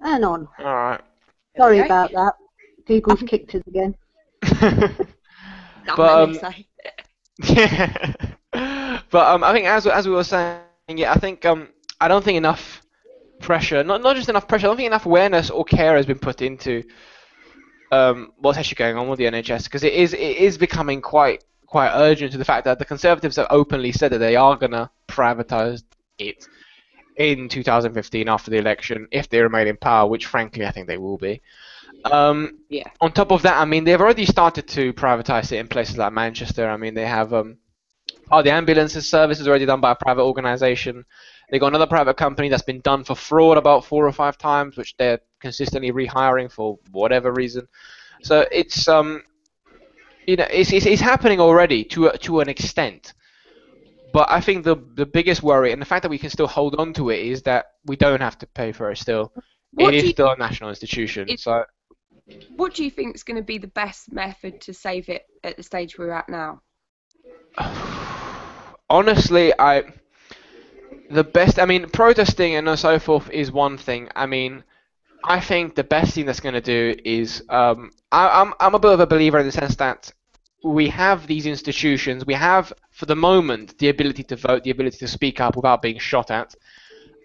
And on. All right. Sorry Okay. about that. Google's kicked us again. Not But many say. yeah. But I think as we were saying, yeah, I think I don't think enough pressure, not just enough pressure, I don't think enough awareness or care has been put into what's actually going on with the NHS, because it is becoming quite urgent, to the fact that the Conservatives have openly said that they are gonna privatise it in 2015 after the election if they remain in power, which frankly I think they will be. Yeah. On top of that, I mean, they've already started to privatise it in places like Manchester. I mean, they have the ambulances service is already done by a private organisation. They got another private company that's been done for fraud about 4 or 5 times, which they're consistently rehiring for whatever reason. So it's happening already to an extent. But I think the biggest worry, and the fact that we can still hold on to it, is that we don't have to pay for it still. It What is do you still a national institution. it, So what do you think is going to be the best method to save it at the stage we're at now? honestly, I mean, protesting and so forth is one thing. I mean, I think the best thing that's going to do is I'm a bit of a believer in the sense that we have these institutions. We have, for the moment, the ability to vote, the ability to speak up without being shot at.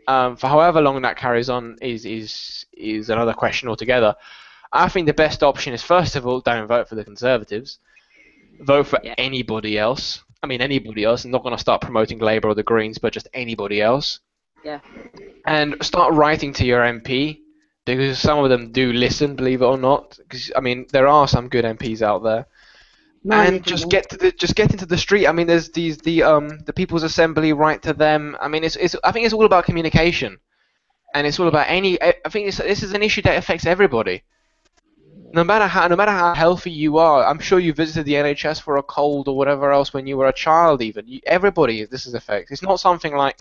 For however long that carries on is another question altogether. I think the best option is, first of all, don't vote for the Conservatives. Vote for Yeah. anybody else. I mean, anybody else. I'm not going to start promoting Labour or the Greens, but just anybody else. Yeah. And start writing to your MP, because some of them do listen, believe it or not. Because I mean, there are some good MPs out there. Mine And isn't just one. get into the street. I mean, there's the People's Assembly, write to them. I mean, it's I think it's all about communication, and it's all about I think this is an issue that affects everybody. No matter how healthy you are, I'm sure you visited the NHS for a cold or whatever else when you were a child. Even everybody, this is affects. It's not something like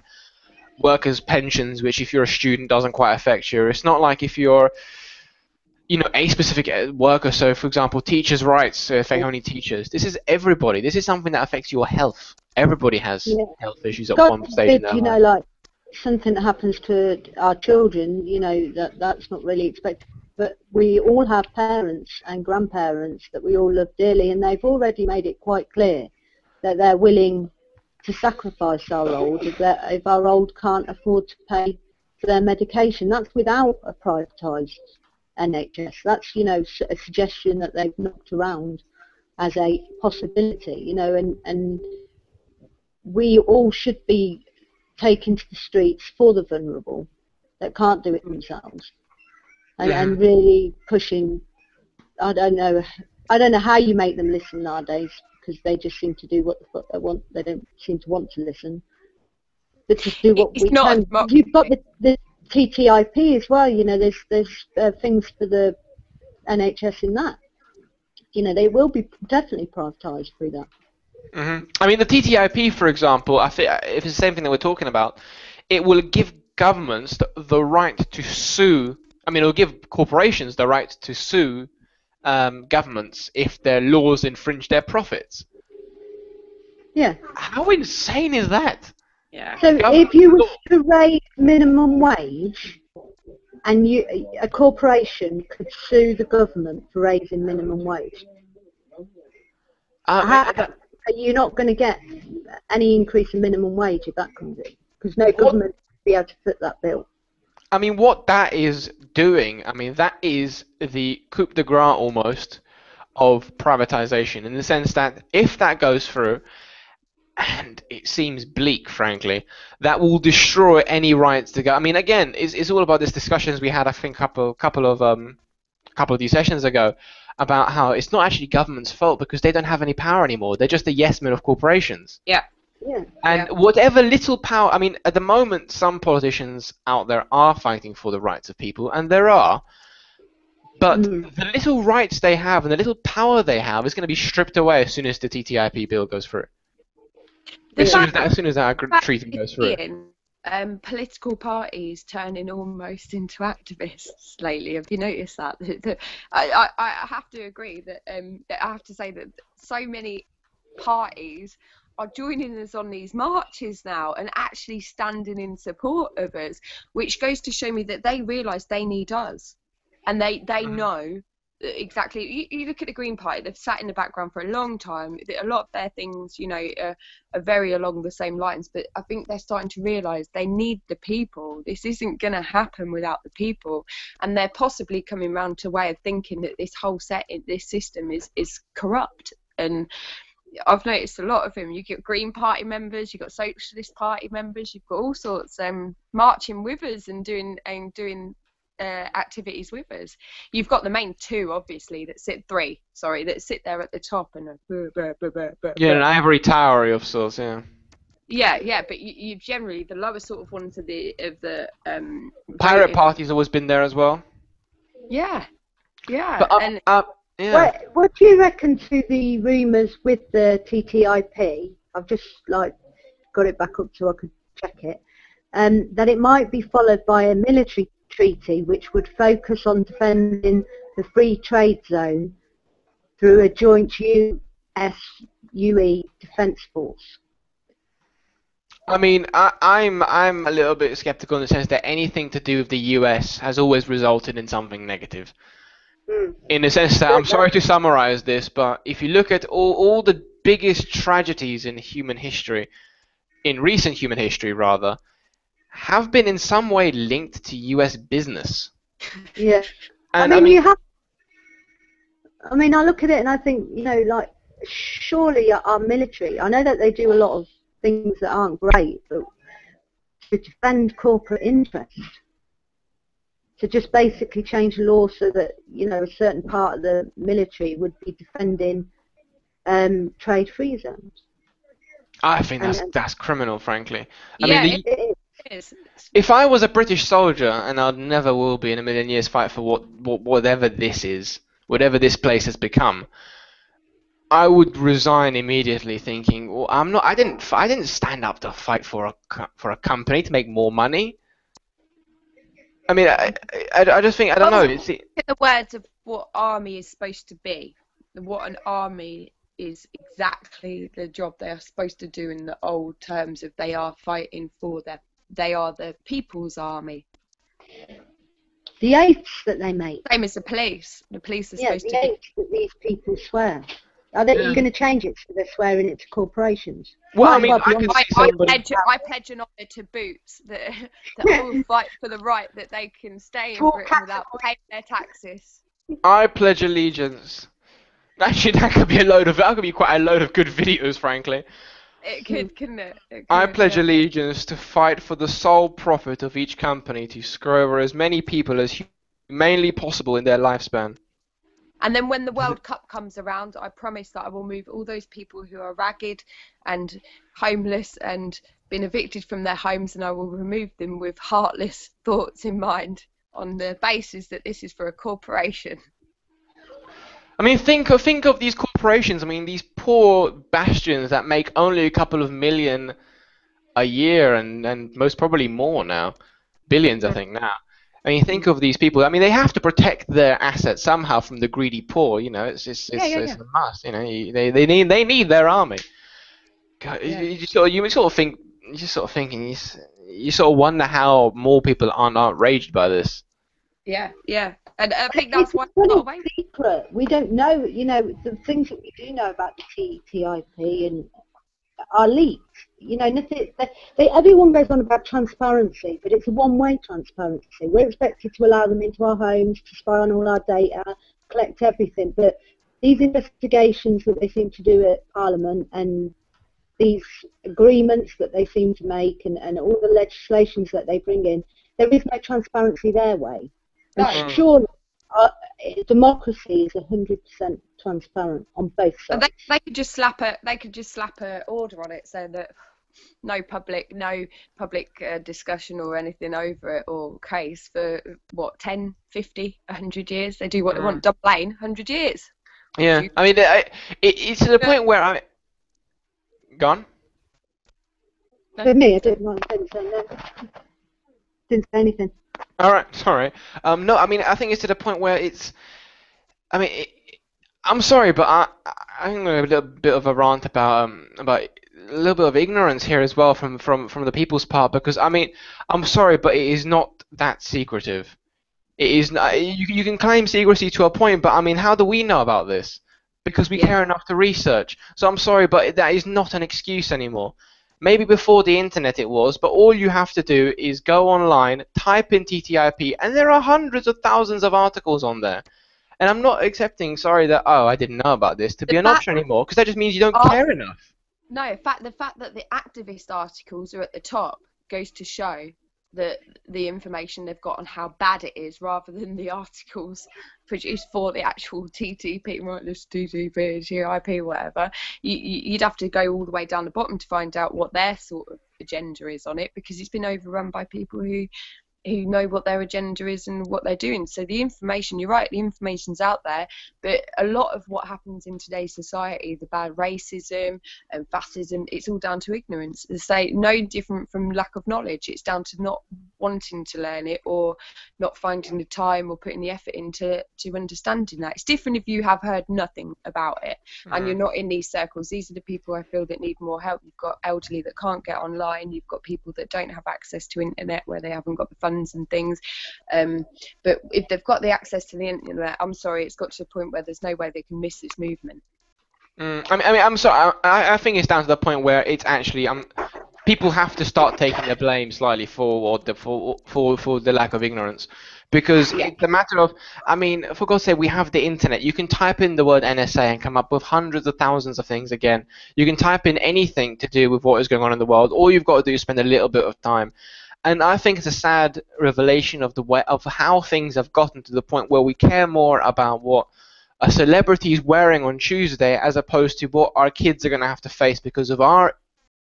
workers' pensions, which if you're a student doesn't quite affect you. It's not like if you're a specific worker. So, for example, teachers' rights affect only teachers. This is everybody. This is something that affects your health. Everybody has Yeah. health issues at God one stage in forbid, their life. like something that happens to our children, that's not really expected. But we all have parents and grandparents that we all love dearly, and they've already made it quite clear that they're willing to sacrifice our old if our old can't afford to pay for their medication. That's without a privatised NHS. That's a suggestion that they've knocked around as a possibility. And we all should be taken to the streets for the vulnerable that can't do it themselves, and Hmm. really pushing. I don't know. I don't know how you make them listen nowadays, because they just seem to do what the fuck they want. They don't seem to want to listen. But just do what It's we not a can. You've got democracy. the TTIP as well. There's things for the NHS in that. They will be definitely privatised through that. I mean, the TTIP, for example, I think if it's the same thing that we're talking about, it will give governments the right to sue. I mean, it will give corporations the right to sue governments if their laws infringe their profits. Yeah. How insane is that? Yeah. So if Government you was law. to raise minimum wage, and a corporation could sue the government for raising minimum wage, I mean, are you not going to get any increase in minimum wage if that comes in? Because no what government will be able to foot that bill. what that is doing, I mean, that is the coup de grace almost of privatization, in the sense that if that goes through, and it seems bleak, frankly, that will destroy any rights to go. I mean, again, it's all about these discussions we had, I think, couple of these sessions ago, about how it's not actually government's fault because they don't have any power anymore. They're just the yes men of corporations. Yeah. Yeah. And Yeah. whatever little power, I mean, at the moment, some politicians out there are fighting for the rights of people, and there are, but the little rights they have and the little power they have is going to be stripped away as soon as the TTIP bill goes through. The fact As soon as that fact treaty is, goes through. Ian, political parties turning almost into activists lately. Have you noticed that? I have to agree that I have to say that so many parties are joining us on these marches now and actually standing in support of us, which goes to show me that they realise they need us, and they know exactly. You look at the Green Party; they've sat in the background for a long time. A lot of their things, are very along the same lines. But I think they're starting to realise they need the people. This isn't going to happen without the people, and they're possibly coming round to a way of thinking that this whole this system is corrupt. And I've noticed a lot of them. You get Green Party members, you've got Socialist Party members, you've got all sorts marching with us and doing activities with us. You've got the main two, obviously, that sit there at the top and an ivory tower of sorts, yeah. Yeah, but you generally the lower sort of ones of the Pirate Party's always been there as well. Yeah, but, yeah. What do you reckon to the rumours with the TTIP? I've just got it back up so I could check it. That it might be followed by a military treaty which would focus on defending the free trade zone through a joint US-UE defence force. I mean, I'm a little bit skeptical in the sense that anything to do with the US has always resulted in something negative. In the sense that, I'm sorry to summarize this, but if you look at all the biggest tragedies in human history, in recent human history rather, have been in some way linked to US business. Yeah. And I look at it and I think, surely our military, I know that they do a lot of things that aren't great, but to defend corporate interests, to just basically change the law so that, a certain part of the military would be defending trade-free zones. I think that's criminal, frankly. It is. If I was a British soldier, and I never will be in a million years, fight for whatever this is, whatever this place has become, I would resign immediately, thinking, well, I didn't stand up to fight for a company to make more money. I mean, I just think, I don't know. Look at the words of what army is supposed to be. What an army is exactly the job they are supposed to do in the old terms of they are fighting for them. They are the people's army. The oaths that they make. Same as the police. The police are supposed to be. Yeah, the oaths that these people swear. Are they going to change it so they're swearing it to corporations? Well, I mean, I pledge an honour to Boots that will fight for the right that they can stay in Britain without paying their taxes. I pledge allegiance. Actually, that could be quite a load of good videos, frankly. It could, couldn't it? I pledge allegiance to fight for the sole profit of each company to screw over as many people as humanly possible in their lifespan. And then when the World Cup comes around, I promise that I will move all those people who are ragged and homeless and been evicted from their homes, and I will remove them with heartless thoughts in mind on the basis that this is for a corporation. I mean, think of these corporations. I mean, these poor bastions that make only a couple of million a year, and most probably more now, billions, I think now. I mean, think of these people. I mean, they have to protect their assets somehow from the greedy poor. It's a must. They need their army. God, you sort of wonder how more people aren't outraged by this. Yeah, and I think that's one secret. We don't know. The things that we do know about the TTIP and are leaked. Nothing. Everyone goes on about transparency, but it's a one-way transparency. We're expected to allow them into our homes, to spy on all our data, collect everything. But these investigations that they seem to do at Parliament and these agreements that they seem to make and all the legislations that they bring in, there is no transparency their way. And surely democracy is 100% transparent on both sides. They could just slap a order on it saying that no public discussion or anything over it or case for 10, 50, 100 years. They do what they want. Double lane, 100 years. Yeah, I mean, it's to the point where gone. For me, I didn't say anything. All right, sorry. No, I mean, I think it's to the point where it's. I mean, I'm sorry, but I'm going to have a little bit of a rant about a little bit of ignorance here as well from the people's part, because I mean, I'm sorry, but it is not that secretive. It is not, you can claim secrecy to a point, but I mean, how do we know about this? Because we Yeah. care enough to research. So I'm sorry, but that is not an excuse anymore. Maybe before the internet it was, but all you have to do is go online, type in TTIP, and there are hundreds of thousands of articles on there. And I'm not accepting, sorry, that, oh, I didn't know about this, to be The an fact option anymore, because that just means you don't are care enough. No, the fact that the activist articles are at the top goes to show that the information they've got on how bad it is, rather than the articles produced for the actual TTP, right? This TTP, TIP, whatever. You'd have to go all the way down the bottom to find out what their sort of agenda is on it, because it's been overrun by people who know what their agenda is and what they're doing. So the information, you're right, the information's out there, but a lot of what happens in today's society, the bad racism and fascism, it's all down to ignorance. They say no different from lack of knowledge. It's down to not wanting to learn it, or not finding the time or putting the effort into understanding that. It's different if you have heard nothing about it and you're not in these circles. These are the people I feel that need more help. You've got elderly that can't get online, you've got people that don't have access to internet, where they haven't got the funds and things, but if they've got the access to the internet, I'm sorry, it's got to the point where there's no way they can miss this movement. I mean, I'm sorry. I think it's down to the point where it's actually people have to start taking the blame slightly for the lack of ignorance, because it's a matter of, I mean, for God's sake, we have the internet. You can type in the word NSA and come up with hundreds of thousands of things again. You can type in anything to do with what is going on in the world. All you've got to do is spend a little bit of time. And I think it's a sad revelation of how things have gotten to the point where we care more about what a celebrity is wearing on Tuesday as opposed to what our kids are going to have to face because of our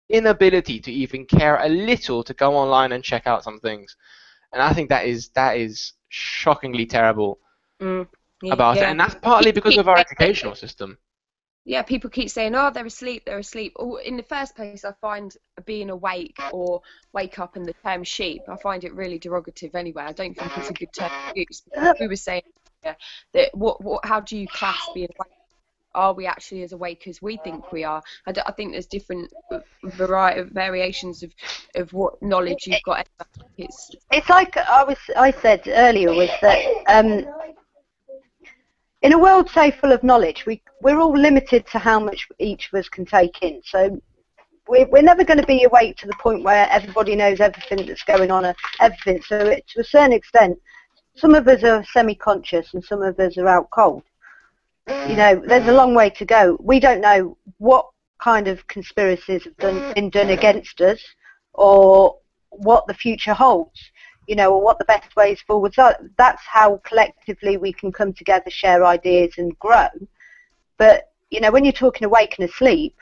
inability to even care a little to go online and check out some things. And I think that is shockingly terrible about it. And that's partly because of our educational system. Yeah, people keep saying, oh, they're asleep. Oh, in the first place, I find being awake or wake up and the term sheep, I find it really derogative anyway. I don't think it's a good term to use. We were saying that how do you class being awake? Are we actually as awake as we think we are? I think there's different variations of what knowledge you've got. It's like I said earlier, was that in a world so full of knowledge, we're all limited to how much each of us can take in. So we're never going to be awake to the point where everybody knows everything that's going on, everything. So to a certain extent, some of us are semi-conscious and some of us are out cold. You know, there's a long way to go. We don't know what kind of conspiracies have been done against us, or what the future holds, you know, or what the best ways forward are. That's how collectively we can come together, share ideas and grow. But, you know, when you're talking awake and asleep,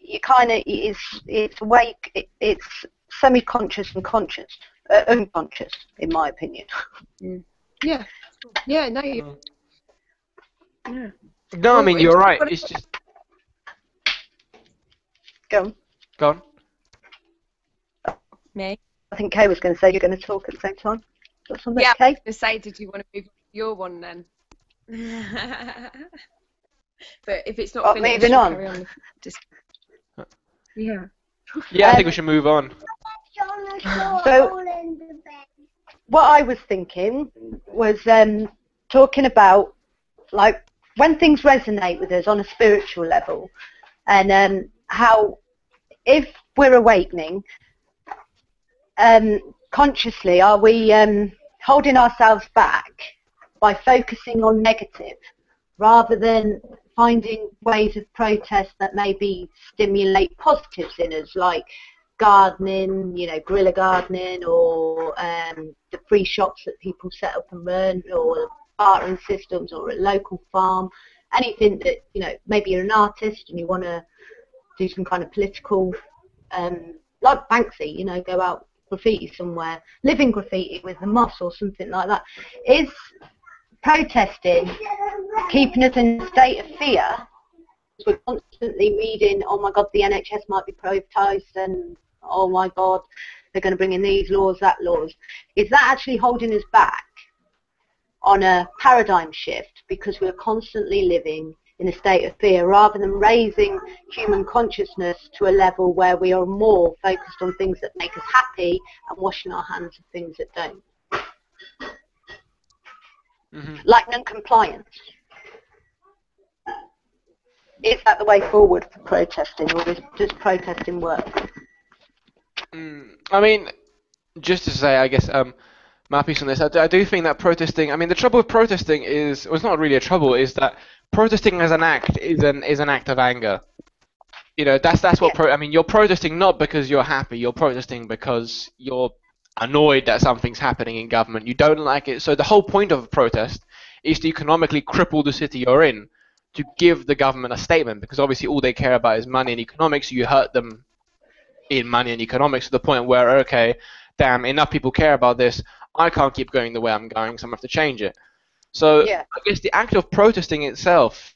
you kind of, it's awake, it's semi-conscious and conscious, unconscious, in my opinion. Yeah, no, yeah. No, I mean, you're right. It's just... Go on. Me? I think Kay was going to say you're going to talk at the same time. Got something, yeah, Kay? I was going to say, did you want to move on to your one then? But if it's not finished, moving on. Carry on. Yeah. Yeah, I think we should move on. So, what I was thinking was talking about, like, when things resonate with us on a spiritual level, and how, if we're awakening, consciously, are we holding ourselves back by focusing on negative, rather than finding ways of protest that maybe stimulate positives in us, like gardening, you know, guerrilla gardening, or the free shops that people set up and run, or bartering systems, or a local farm, anything that, you know, maybe you're an artist and you want to do some kind of political, like Banksy, you know, go out graffiti somewhere, living graffiti with the moss or something like that. Is protesting keeping us in a state of fear? We're constantly reading, oh my God, the NHS might be privatised, and oh my God, they're going to bring in these laws, that laws. Is that actually holding us back on a paradigm shift, because we're constantly living in a state of fear, rather than raising human consciousness to a level where we are more focused on things that make us happy and washing our hands of things that don't. Like non-compliance. Is that the way forward for protesting, or does protesting work? I mean, just to say, I guess, my piece on this, I do think that protesting, I mean, the trouble with protesting is, well, it's not really a trouble, is that protesting as an act is an act of anger. You know, that's what, I mean, you're protesting not because you're happy, you're protesting because you're annoyed that something's happening in government, you don't like it. So the whole point of a protest is to economically cripple the city you're in, to give the government a statement, because obviously all they care about is money and economics, so you hurt them in money and economics to the point where, okay, damn, enough people care about this, I can't keep going the way I'm going, so I'm going to have to change it. So I guess the act of protesting itself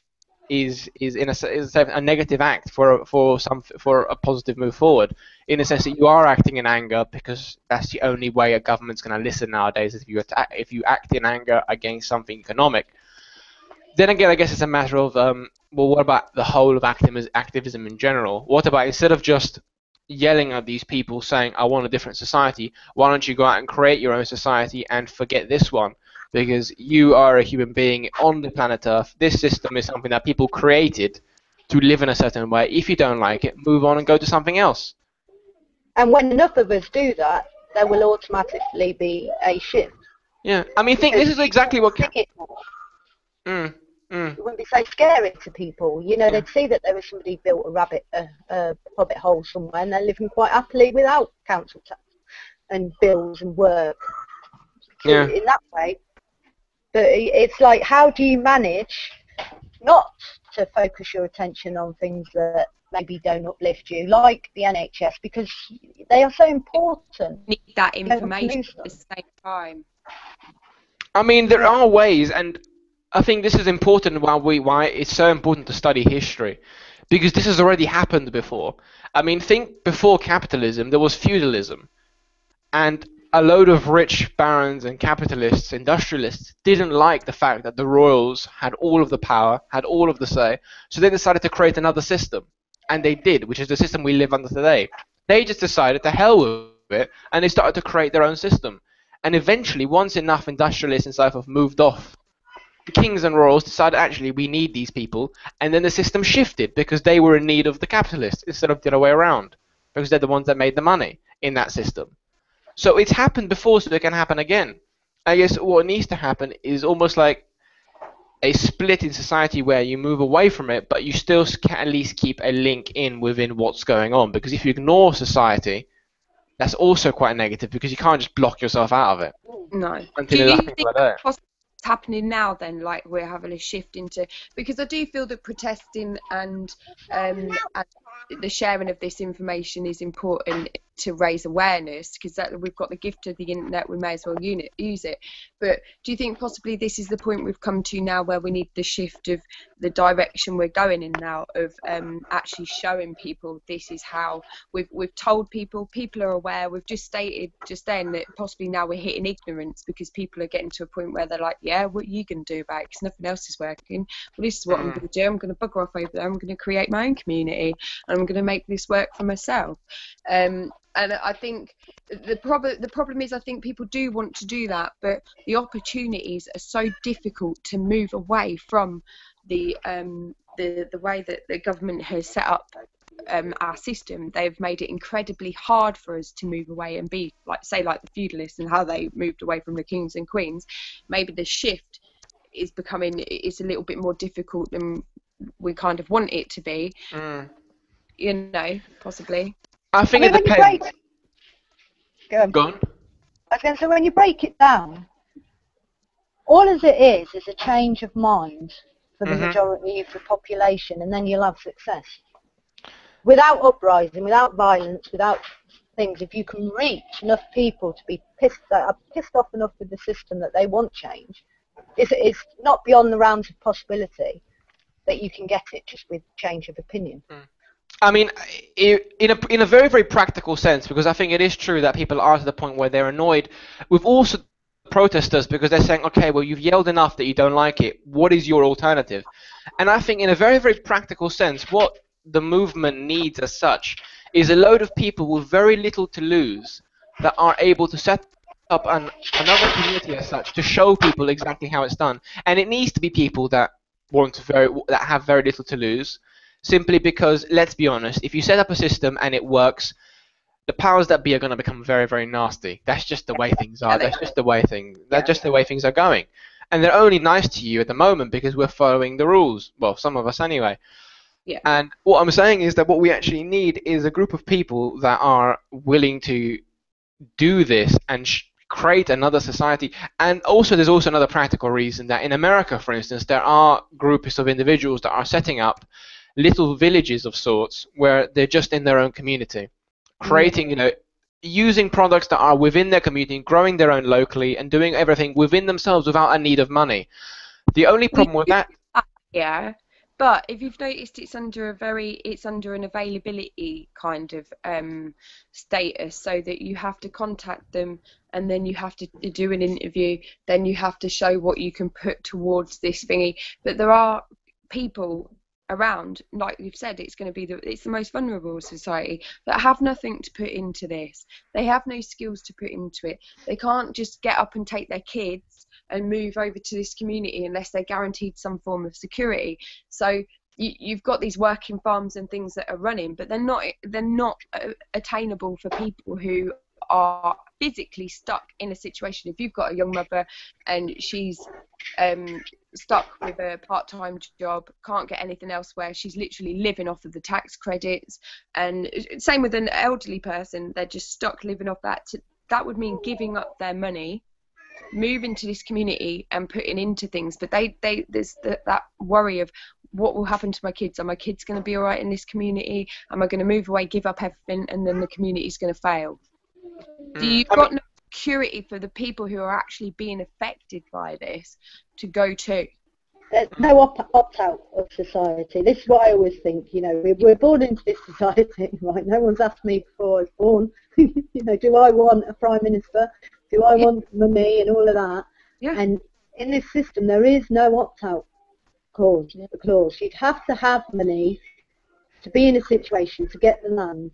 is a negative act for a positive move forward, in the sense that you are acting in anger because that's the only way a government's going to listen nowadays, is if you act in anger against something economic. Then again, I guess it's a matter of, well, what about the whole of activism in general? What about, instead of just yelling at these people saying, I want a different society, why don't you go out and create your own society and forget this one? Because you are a human being on the planet Earth. This system is something that people created to live in a certain way. If you don't like it, move on and go to something else. And when enough of us do that, there will automatically be a shift. Yeah, I mean, this is exactly what... It wouldn't be so scary to people. You know, they'd see that there was somebody built a hobbit hole somewhere, and they're living quite happily without council tax and bills and work. So in that way, but it's like, how do you manage not to focus your attention on things that maybe don't uplift you, like the NHS, because they are so important. Need that information at the same time. I mean, there are ways, and I think this is important why it's so important to study history, because this has already happened before. I mean, think before capitalism, there was feudalism, and a load of rich barons and capitalists, industrialists, didn't like the fact that the royals had all of the power, had all of the say, so they decided to create another system, and they did, which is the system we live under today. They just decided to hell with it, and they started to create their own system. And eventually, once enough industrialists and so forth moved off, the kings and royals decided, actually, we need these people, and then the system shifted because they were in need of the capitalists instead of the other way around, because they're the ones that made the money in that system. So it's happened before, so it can happen again. I guess what needs to happen is almost like a split in society where you move away from it, but you still can at least keep a link within what's going on, because if you ignore society, that's also quite negative, because you can't just block yourself out of it. No. Until Do you think it's happening now then, like we're having a shift into, because I do feel that protesting and the sharing of this information is important to raise awareness, because we've got the gift of the internet, we may as well use it. But do you think possibly this is the point we've come to now, where we need the shift of the direction we're going in now, of actually showing people this is how we've told people are aware. We've just stated just then that possibly now we're hitting ignorance, because people are getting to a point where they're like, yeah, what are you going to do about it, because nothing else is working? Well, this is what I'm going to do. I'm going to bugger off over there, I'm going to create my own community, and I'm going to make this work for myself. And I think the problem is, I think people do want to do that, but the opportunities are so difficult to move away from the way that the government has set up our system. They've made it incredibly hard for us to move away and be like the feudalists, and how they moved away from the kings and queens. Maybe the shift is a little bit more difficult than we kind of want it to be. You know, possibly. I think it depends. Go on. Go on. I was going to say, when you break it down, all as it is a change of mind for the majority of the population, and then you'll have success. Without uprising, without violence, without things, if you can reach enough people to be pissed off enough with the system that they want change, it's not beyond the realms of possibility that you can get it just with change of opinion. I mean, in a very, very practical sense, because I think it is true that people are to the point where they're annoyed with all sorts protesters because they're saying, okay, well, you've yelled enough that you don't like it. What is your alternative? And I think in a very, very practical sense, what the movement needs as such is a load of people with very little to lose that are able to set up another community as such to show people exactly how it's done. And it needs to be people that that have very little to lose, simply because, let's be honest, if you set up a system and it works, the powers that be are going to become very, very nasty. That's just the way things are. That's just the way things are going. And they're only nice to you at the moment because we're following the rules. Well, some of us anyway. Yeah. And what I'm saying is that what we actually need is a group of people that are willing to do this and create another society. And also, there's also another practical reason that in America, for instance, there are groups of individuals that are setting up little villages of sorts where they're just in their own community, creating, using products that are within their community, growing their own locally, and doing everything within themselves without a need of money. The only problem with that, yeah, but if you've noticed, it's under an availability kind of status, so that you have to contact them, and then you have to do an interview, then you have to show what you can put towards this thingy. But there are people around, like you've said, it's the most vulnerable society that have nothing to put into this. They have no skills to put into it. They can't just get up and take their kids and move over to this community unless they're guaranteed some form of security. So you've got these working farms and things that are running, but they're not attainable for people who are physically stuck in a situation. If you've got a young mother and she's stuck with a part-time job, can't get anything else, where she's literally living off of the tax credits, and same with an elderly person, they're just stuck living off that. That would mean giving up their money, moving to this community and putting into things. But there's that worry of, what will happen to my kids? Are my kids going to be all right in this community? Am I going to move away, give up everything, and then the community's going to fail? You've got no security for the people who are actually being affected by this to go to. There's no opt-out of society. This is what I always think. We're born into this society, right? No one's asked me before I was born. Do I want a prime minister? Do I want money and all of that? Yeah. And in this system, there is no opt-out clause. You'd have to have money to be in a situation to get the land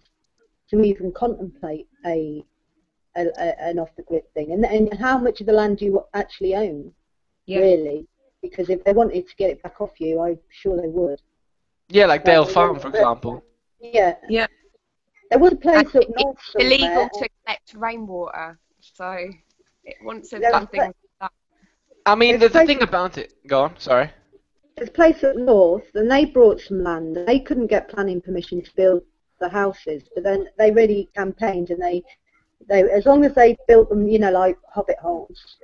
to even contemplate an off-the-grid thing. And how much of the land do you actually own, really? Because if they wanted to get it back off you, I'm sure they would. Yeah, like Dale Farm, for example. Yeah. Yeah. There was a place up north It's illegal to collect rainwater, so it wants to do things like that. I mean, the thing about it... Go on, sorry. There's a place up north, and they brought some land. They couldn't get planning permission to build the houses, but then they really campaigned, and they as long as they built them, like hobbit holes,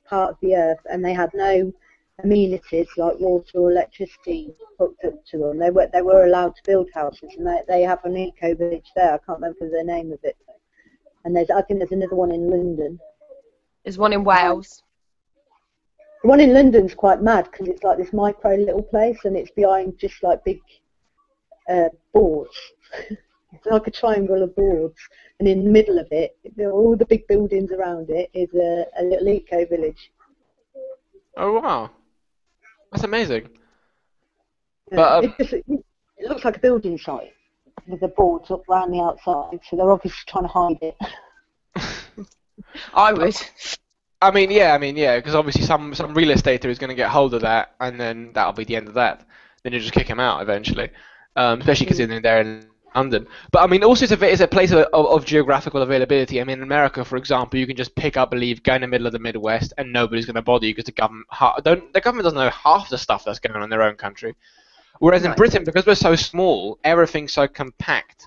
part of the earth, and they had no amenities like water or electricity hooked up to them, they were allowed to build houses. And they have an eco village there. I can't remember the name of it. And I think there's another one in London. There's one in Wales. The one in London's quite mad because it's like this micro little place, and it's behind just like big boards. It's like a triangle of boards, and in the middle of it, all the big buildings around it, is a little eco village. Oh wow, that's amazing. But it looks like a building site with the boards up around the outside, so they're obviously trying to hide it. I would. I mean, yeah, because obviously some real estater is going to get hold of that, and then that'll be the end of that. Then you just kick him out eventually, especially because they're in London. But I mean, also it's a place of geographical availability. I mean, in America, for example, you can just pick up and leave, go in the middle of the Midwest, and nobody's going to bother you because the government doesn't know half the stuff that's going on in their own country. Whereas in Britain, because we're so small, everything's so compact.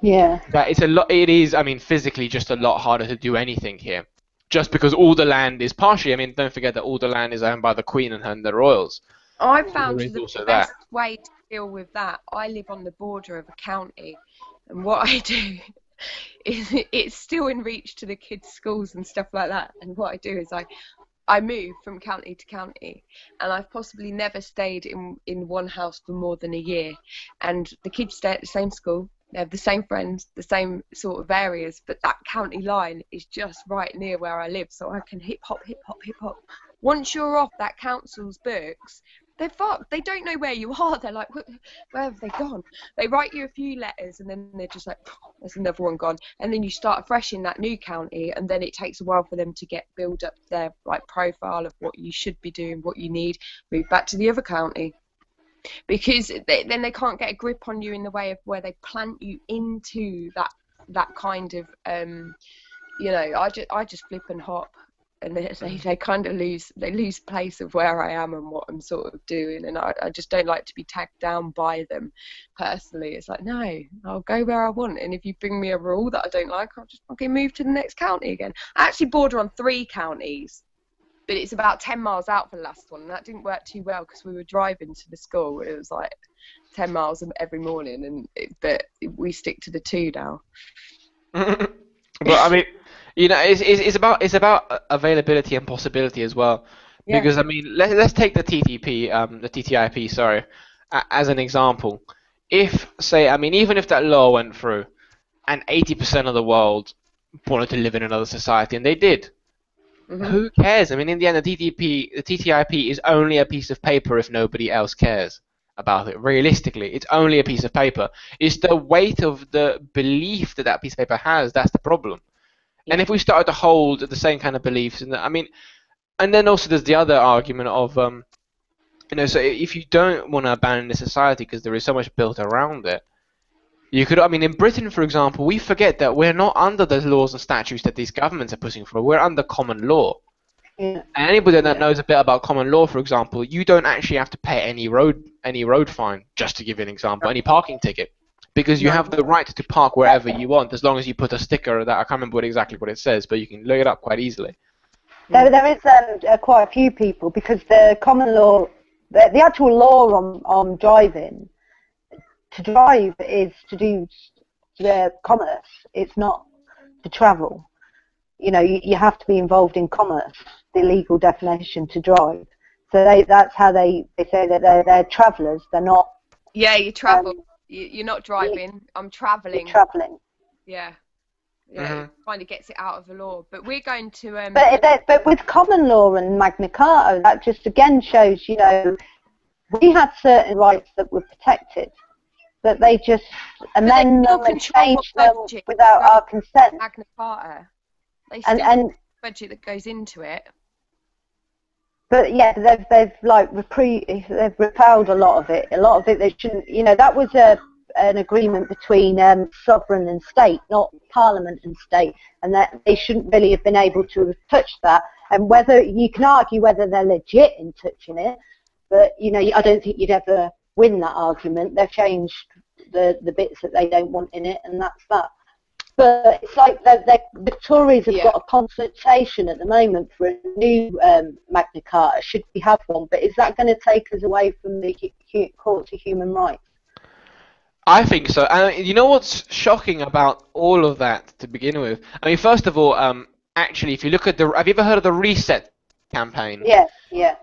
Yeah. That it is, I mean, physically just a lot harder to do anything here. Just because all the land is partially, I mean, don't forget that all the land is owned by the Queen and the royals. I found the best way to deal with that. I live on the border of a county, and what I do is it's still in reach to the kids' schools and stuff like that. And what I do is I move from county to county, and I've possibly never stayed in one house for more than a year. And the kids stay at the same school, They have the same friends, the same sort of areas, but that county line is just right near where I live, so I can hip hop, hip hop, hip hop. Once you're off that council's books, they're fucked. They don't know where you are. They're like, where have they gone? They write you a few letters, and then they're just like, there's another one gone. And then you start afresh in that new county, and then it takes a while for them to build up their like profile of what you should be doing, what you need. Move back to the other county. Because then they can't get a grip on you in the way of where they plant you into that kind of I just flip and hop, and they kind of lose place of where I am and what I'm sort of doing, and I just don't like to be tagged down by them personally. It's like, no, I'll go where I want, and if you bring me a rule that I don't like, I'll just fucking move to the next county again. I actually border on 3 counties, but it's about 10 miles out for the last one, and that didn't work too well because we were driving to the school. It was like 10 miles every morning, but we stick to the 2 now. But I mean, it's about availability and possibility as well. Yeah. Because I mean, let's take the TTIP, sorry, as an example. If, say, I mean, even if that law went through, and 80% of the world wanted to live in another society, and they did. Mm-hmm. Who cares? I mean, in the end, the TTIP is only a piece of paper if nobody else cares about it. Realistically, it's only a piece of paper. It's the weight of the belief that piece of paper has that's the problem. Yeah. And if we started to hold the same kind of beliefs, and then also there's the other argument of, so if you don't want to abandon the society because there is so much built around it, you could, in Britain, for example, we forget that we're not under the laws and statutes that these governments are pushing for. We're under common law. Yeah. And anybody that knows a bit about common law, for example, you don't actually have to pay any road fine, just to give you an example, any parking ticket, because you have the right to park wherever you want, as long as you put a sticker that I can't remember exactly what it says, but you can look it up quite easily. There is quite a few people, because the common law, the actual law on driving. To drive is to do commerce. It's not to travel. You have to be involved in commerce, the legal definition to drive. So that's how they say that they're travellers. They're not. Yeah, you travel. You're not driving. I'm travelling. You're travelling. Yeah. Yeah, it kind of gets it out of the law. But we're going to. But with common law and Magna Carta, that just again shows, we had certain rights that were protected. But they just amend them and change them without our consent. Magna Carta. They still have a budget that goes into it. But yeah, they've repelled a lot of it. A lot of it they shouldn't. That was an agreement between sovereign and state, not parliament and state, and that they shouldn't really have been able to have touched that. And whether you can argue whether they're legit in touching it, but I don't think you'd ever win that argument. They've changed the bits that they don't want in it, and that's that. But it's like the Tories have got a consultation at the moment for a new Magna Carta. Should we have one? But is that going to take us away from the Court of Human Rights? I think so. And you know what's shocking about all of that to begin with? First of all, actually, if you look at have you ever heard of the Reset campaign? Yeah.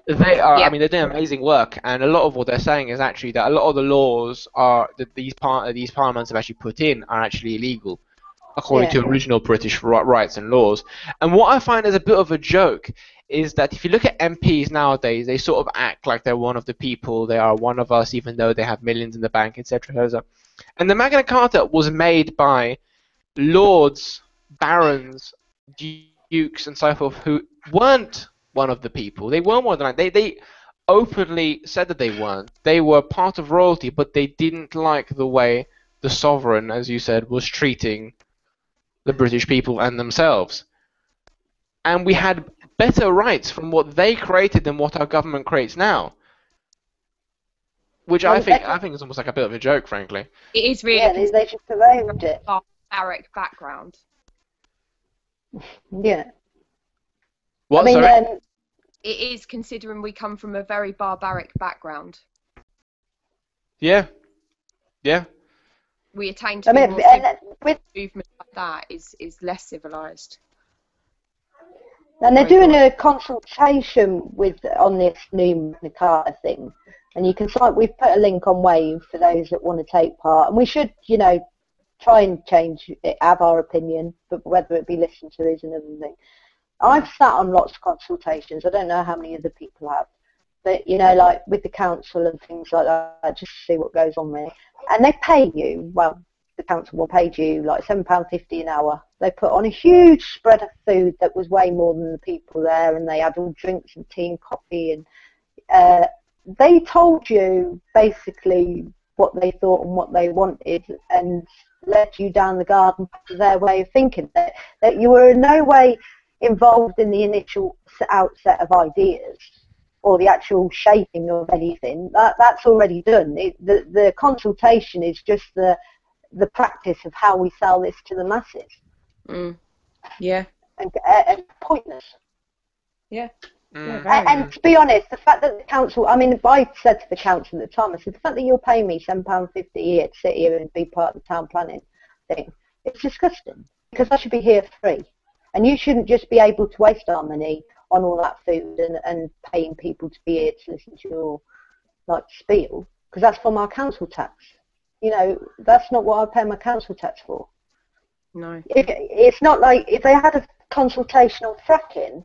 They are. They're doing amazing work, and a lot of what they're saying is actually that a lot of the laws that these parliaments have actually put in are actually illegal, according to original British rights and laws. And what I find is a bit of a joke is that if you look at MPs nowadays, they sort of act like they're one of the people, they are one of us, even though they have millions in the bank, etc. And the Magna Carta was made by lords, barons, dukes, and so forth, who weren't one of the people. They weren't one of the They openly said that they weren't. They were part of royalty, but they didn't like the way the sovereign, as you said, was treating the British people and themselves. And we had better rights from what they created than what our government creates now. Which I think is almost like a bit of a joke, frankly. It is really. Yeah, they just promoted it. Barbaric background. Yeah. What, sorry? It is, considering we come from a very barbaric background. Yeah. We attain to movement like that is less civilized. And they're doing a consultation on this new Magna Carta thing, and you can we've put a link on Wave for those that want to take part, and we should try and change it, have our opinion, but whether it be listened to is another thing. I've sat on lots of consultations. I don't know how many other people have, but you know, like with the council and things like that, just to see what goes on there. And they pay you, well, the council will pay you like £7.50 an hour. They put on a huge spread of food that was way more than the people there, and they had all drinks and tea and coffee, and they told you basically what they thought and what they wanted, and led you down the garden to their way of thinking. That you were in no way involved in the initial outset of ideas or the actual shaping of anything. That's already done. The consultation is just the practice of how we sell this to the masses. Yeah. And pointless. Yeah. And to be honest, the fact that the council, I mean, if I said to the council at the time, I said, the fact that you're paying me £7.50 a year to sit here and be part of the town planning thing, it's disgusting, because I should be here free. And you shouldn't just be able to waste our money on all that food and paying people to be here to listen to your like spiel, because that's from our council tax. You know, that's not what I pay my council tax for. No. It's not like if they had a consultation on fracking,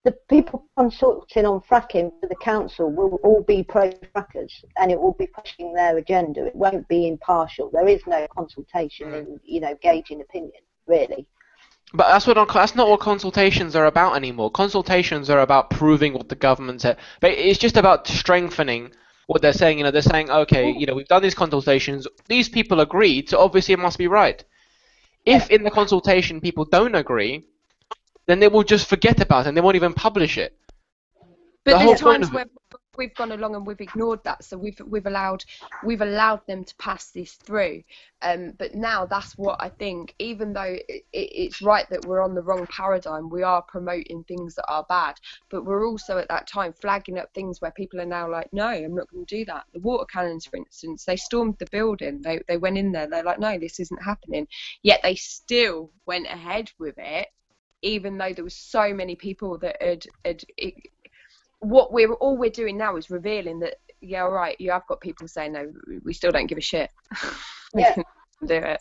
the people consulting on fracking for the council will all be pro-frackers, and it will be pushing their agenda. It won't be impartial. There is no consultation in, you know, gauging opinion, really. But that's not what consultations are about anymore. Consultations are about proving what the government said. But it's just about strengthening what they're saying. You know, they're saying, okay, you know, we've done these consultations. These people agreed, so obviously it must be right. If in the consultation people don't agree, then they will just forget about it and they won't even publish it. But there's times where we've gone along and we've ignored that, so we've allowed them to pass this through. But now that's what I think. Even though it's right that we're on the wrong paradigm, we are promoting things that are bad, but we're also at that time flagging up things where people are now like, no, I'm not going to do that. The water cannons, for instance, they stormed the building. They went in there. They're like, no, this isn't happening. Yet they still went ahead with it, even though there was so many people that had what we're doing now is revealing that, yeah, all right, you have got people saying, no, we still don't give a shit. We can do it.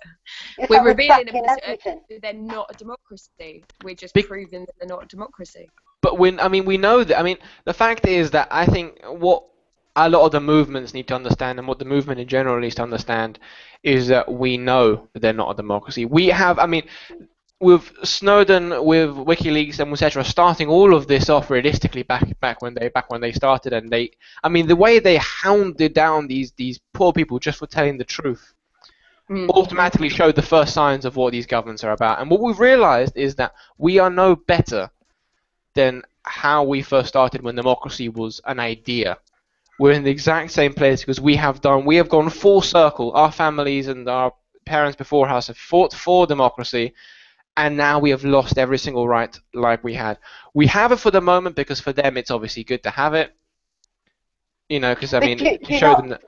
It's We're like revealing that they're not a democracy. We're just proving that they're not a democracy. But we know that. I mean, the fact is that I think what a lot of the movements need to understand, and what the movement in general needs to understand, is that we know that they're not a democracy. We have, I mean, with Snowden, with WikiLeaks, and etc., starting all of this off realistically back when they started, and I mean, the way they hounded down these poor people just for telling the truth, automatically showed the first signs of what these governments are about. And what we've realized is that we are no better than how we first started when democracy was an idea. We're in the exact same place because we have gone full circle. Our families and our parents before us have fought for democracy. And now we have lost every single right like we had. We have it for the moment because for them it's obviously good to have it. You know, because I mean, to show them that.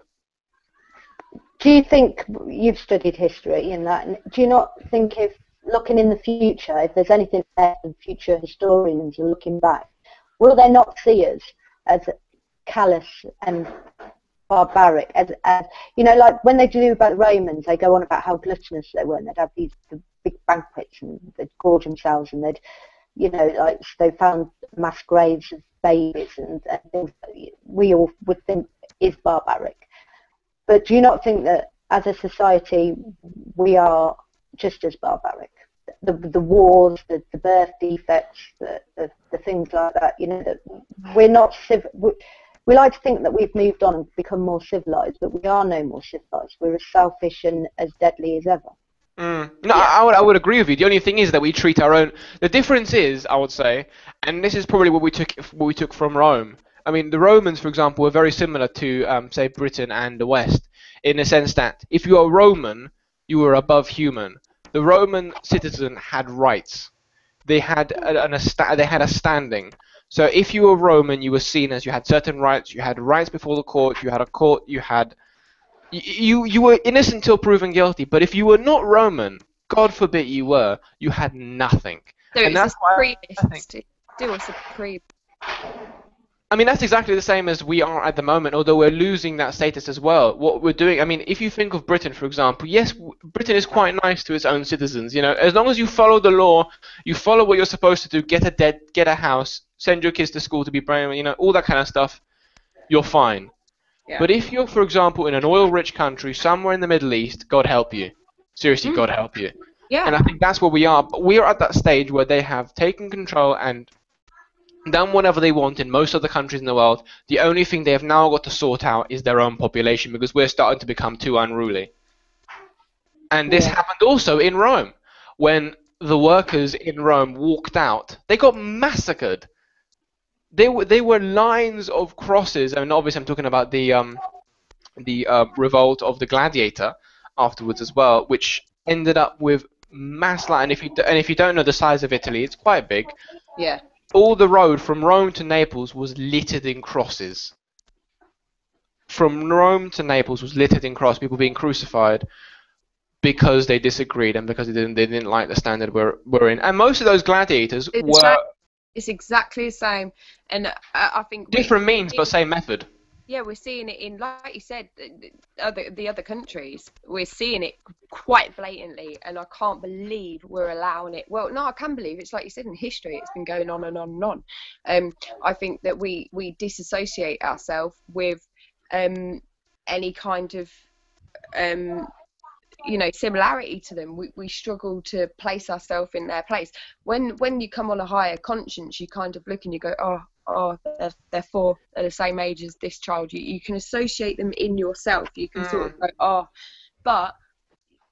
Do you think, you've studied history and that, do you not think if looking in the future, if there's anything there and future historians are looking back, will they not see us as callous and barbaric? As you know, like when they do about the Romans, they go on about how gluttonous they were, and they'd have these big banquets and they'd gorge themselves, and they'd, you know, like they found mass graves of babies and things that we all would think is barbaric. But do you not think that as a society we are just as barbaric? The wars, the birth defects, the things like that, you know, that we're not we like to think that we've moved on and become more civilized, but we are no more civilized. We're as selfish and as deadly as ever. No, yeah. I would agree with you. The only thing is that we treat our own. The difference is, I would say, and this is probably what we took from Rome. I mean, the Romans, for example, were very similar to, say, Britain and the West, in the sense that if you are Roman, you were above human. The Roman citizen had rights. They had a standing. So if you were Roman, you were seen as you had certain rights. You had rights before the court. You had a court. You were innocent till proven guilty. But if you were not Roman, God forbid you had nothing. So and it's a supremacist. Do a supreme. I mean, that's exactly the same as we are at the moment, although we're losing that status as well. What we're doing, I mean, if you think of Britain, for example, yes, Britain is quite nice to its own citizens. You know, as long as you follow the law, you follow what you're supposed to do, get a house, send your kids to school to be brain, you know, all that kind of stuff, you're fine. Yeah. But if you're, for example, in an oil-rich country, somewhere in the Middle East, God help you. Seriously, God help you. Yeah. And I think that's where we are. But we are at that stage where they have taken control and done whatever they want in most of the countries in the world. The only thing they have now got to sort out is their own population, because we're starting to become too unruly. And this happened also in Rome. When the workers in Rome walked out, they got massacred. They were lines of crosses, and obviously I'm talking about the revolt of the gladiator afterwards as well, which ended up with mass and if you don't know the size of Italy, it's quite big. Yeah. All the road from Rome to Naples was littered in crosses. From Rome to Naples was littered in crosses, people being crucified because they disagreed and because they didn't like the standard we're in. And most of those gladiators were... It's exactly the same. And I think... Different means, but same method. Yeah, we're seeing it in, like you said, the other countries. We're seeing it quite blatantly, and I can't believe we're allowing it. Well, no, I can believe it's like you said in history. It's been going on and on and on. I think that we disassociate ourselves with any kind of similarity to them. We struggle to place ourselves in their place. When you come on a higher conscience, you kind of look and you go, they're the same age as this child. You can associate them in yourself. You can sort of go, but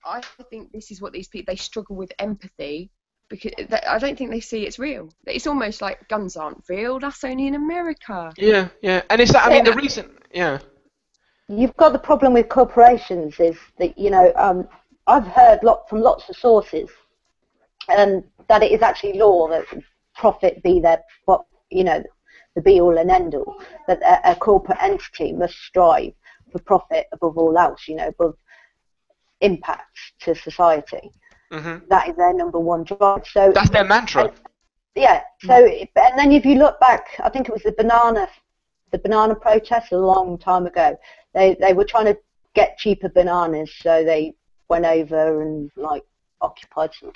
I think this is what these people, they struggle with empathy, because I don't think they see it's real. It's almost like guns aren't real, that's only in America. Yeah, and it's that, I mean, the reason, You've got the problem with corporations is that, I've heard from lots of sources that it is actually law that profit be the be-all and end-all, that a corporate entity must strive for profit above all else, above impact to society. Mm-hmm. That is their number one drive. So that's their mantra. Yeah. So, and then if you look back, I think it was the banana protest a long time ago. They were trying to get cheaper bananas, so they went over and occupied some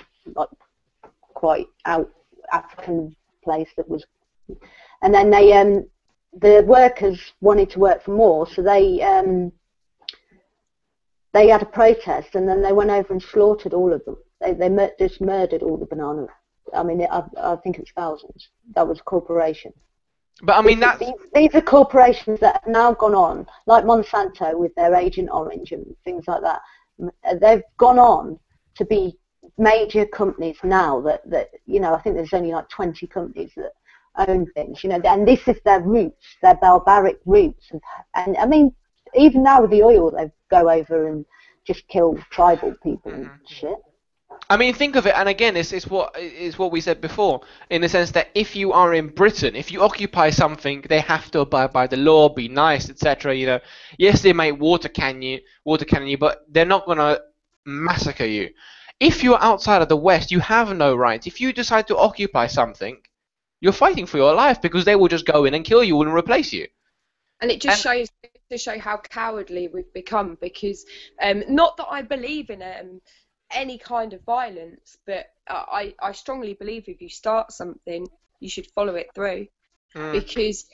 quite out African place that was, and then the workers wanted to work for more, so they had a protest, and then they went over and slaughtered all of them. They just murdered all the bananas. I mean, I think it was thousands. That was a corporation. But I mean, these are corporations that have now gone on, like Monsanto with their Agent Orange and things like that. They've gone on to be major companies now that I think there's only 20 companies that own things, and this is their roots, their barbaric roots. And I mean, even now with the oil, they go over and just kill tribal people and shit. I mean, think of it, and again, it's what we said before, in the sense that if you are in Britain, if you occupy something, they have to abide by the law, be nice, etc. Yes, they may water cannon you, but they're not gonna massacre you. If you're outside of the West, you have no rights. If you decide to occupy something, you're fighting for your life, because they will just go in and kill you and replace you. And it just shows to show how cowardly we've become, because not that I believe in any kind of violence, but I strongly believe if you start something, you should follow it through. Because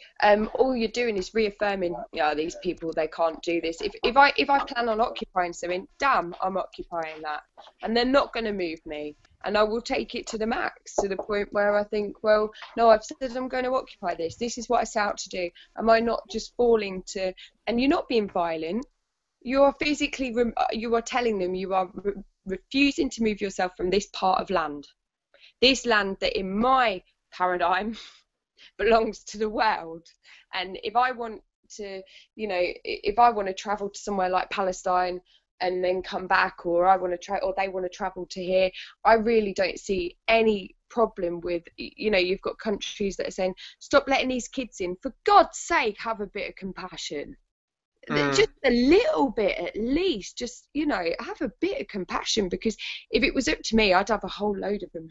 all you're doing is reaffirming, these people, they can't do this. If I plan on occupying something, damn, I'm occupying that, and they're not going to move me, and I will take it to the max, to the point where I think, well, no, I've said I'm going to occupy this. This is what I set out to do. Am I not just falling to? And you're not being violent. You are physically. You are telling them you are refusing to move yourself from this part of land. This land that, in my paradigm, belongs to the world. And if I want to, if I want to travel to somewhere like Palestine and then come back, or they want to travel to here, I really don't see any problem with, you've got countries that are saying, stop letting these kids in. For God's sake, have a bit of compassion. Just a little bit, at least. Just, have a bit of compassion, because if it was up to me, I'd have a whole load of them.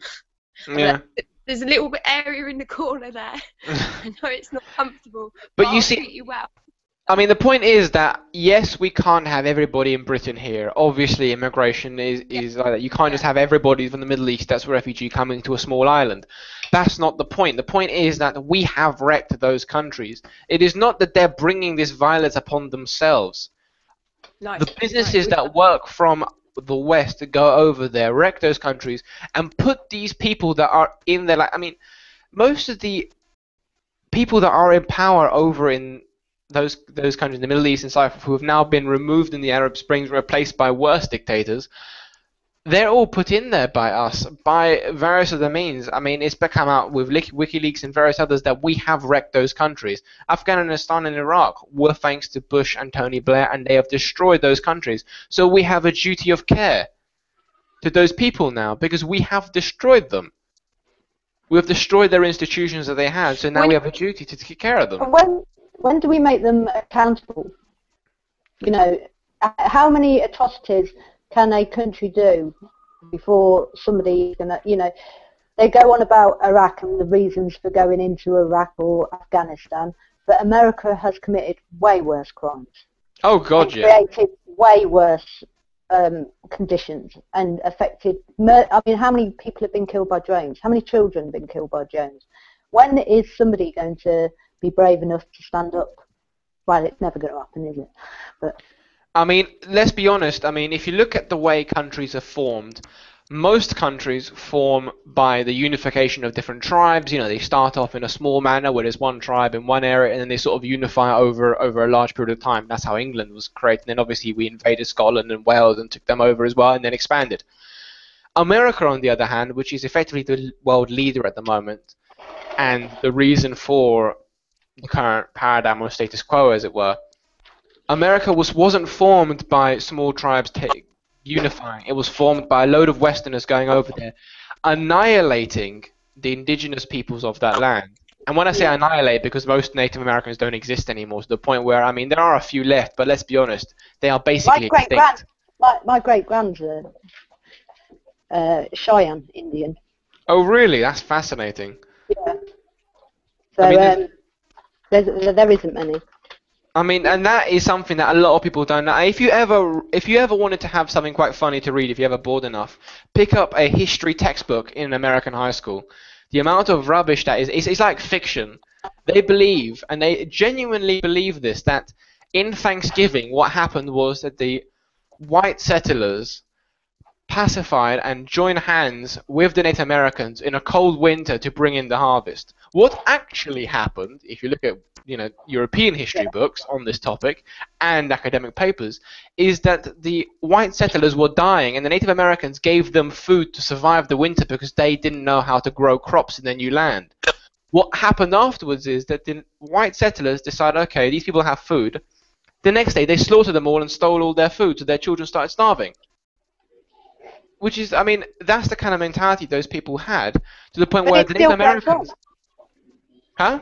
Yeah. There's a little bit area in the corner there. I know it's not comfortable, But but you I'll see- treat you well. I mean, the point is that, yes, we can't have everybody in Britain here. Obviously, immigration is like that. You can't just have everybody from the Middle East that's a refugee coming to a small island. That's not the point. The point is that we have wrecked those countries. It is not that they're bringing this violence upon themselves. No, The businesses that work from the West to go over there, wreck those countries, and put these people that are in there. Like, I mean, most of the people that are in power over in those countries in the Middle East and Cyprus, who have now been removed in the Arab Springs, replaced by worse dictators, they're all put in there by us, by various other means. I mean, it's become out with WikiLeaks and various others that we have wrecked those countries. Afghanistan and Iraq were thanks to Bush and Tony Blair, and they have destroyed those countries. So we have a duty of care to those people now, because we have destroyed them. We have destroyed their institutions that they had, so now we have a duty to take care of them. When do we make them accountable? You know, how many atrocities can a country do before somebody's gonna, you know, they go on about Iraq and the reasons for going into Iraq or Afghanistan, but America has committed way worse crimes. Oh God, yeah. Created way worse conditions and affected. I mean, how many people have been killed by drones? How many children have been killed by drones? When is somebody going to be brave enough to stand up? Well, it's never going to happen, is it? But I mean, let's be honest. I mean, if you look at the way countries are formed, most countries form by the unification of different tribes. You know, they start off in a small manner where there's one tribe in one area, and then they sort of unify over a large period of time. That's how England was created. And then obviously we invaded Scotland and Wales and took them over as well, and then expanded. America, on the other hand, which is effectively the world leader at the moment, and the reason for the current paradigm or status quo, as it were, America wasn't formed by small tribes unifying. It was formed by a load of Westerners going over there, annihilating the indigenous peoples of that land. And when I say annihilate, because most Native Americans don't exist anymore, to the point where, I mean, there are a few left, but let's be honest, they are basically extinct. My great-grand's Cheyenne Indian. Oh, really? That's fascinating. Yeah. So I mean, there isn't many. I mean, and that is something that a lot of people don't know. If you ever wanted to have something quite funny to read, if you're ever bored enough, pick up a history textbook in an American high school. The amount of rubbish that is, it's like fiction. They believe, and they genuinely believe this, that in Thanksgiving, what happened was that the white settlers pacified and joined hands with the Native Americans in a cold winter to bring in the harvest. What actually happened, if you look at European history books on this topic and academic papers, is that the white settlers were dying and the Native Americans gave them food to survive the winter because they didn't know how to grow crops in their new land. What happened afterwards is that the white settlers decided, okay, these people have food. The next day they slaughtered them all and stole all their food, so their children started starving. Which is, I mean, that's the kind of mentality those people had, to the point where the Native Americans... Huh?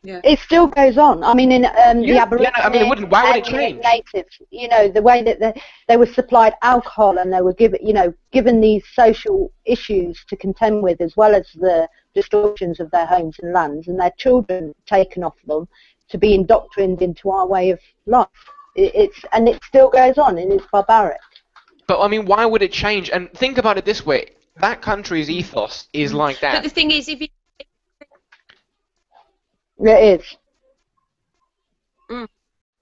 Yeah. It still goes on. I mean, in the Aboriginal I mean, it wouldn't. Why would it change? Natives, you know, the way that they were supplied alcohol and they were given these social issues to contend with, as well as the destructions of their homes and lands, and their children taken off them to be indoctrinated into our way of life. It still goes on, and it's barbaric. But I mean, why would it change? And think about it this way: that country's ethos is like that. But the thing is, if you it is.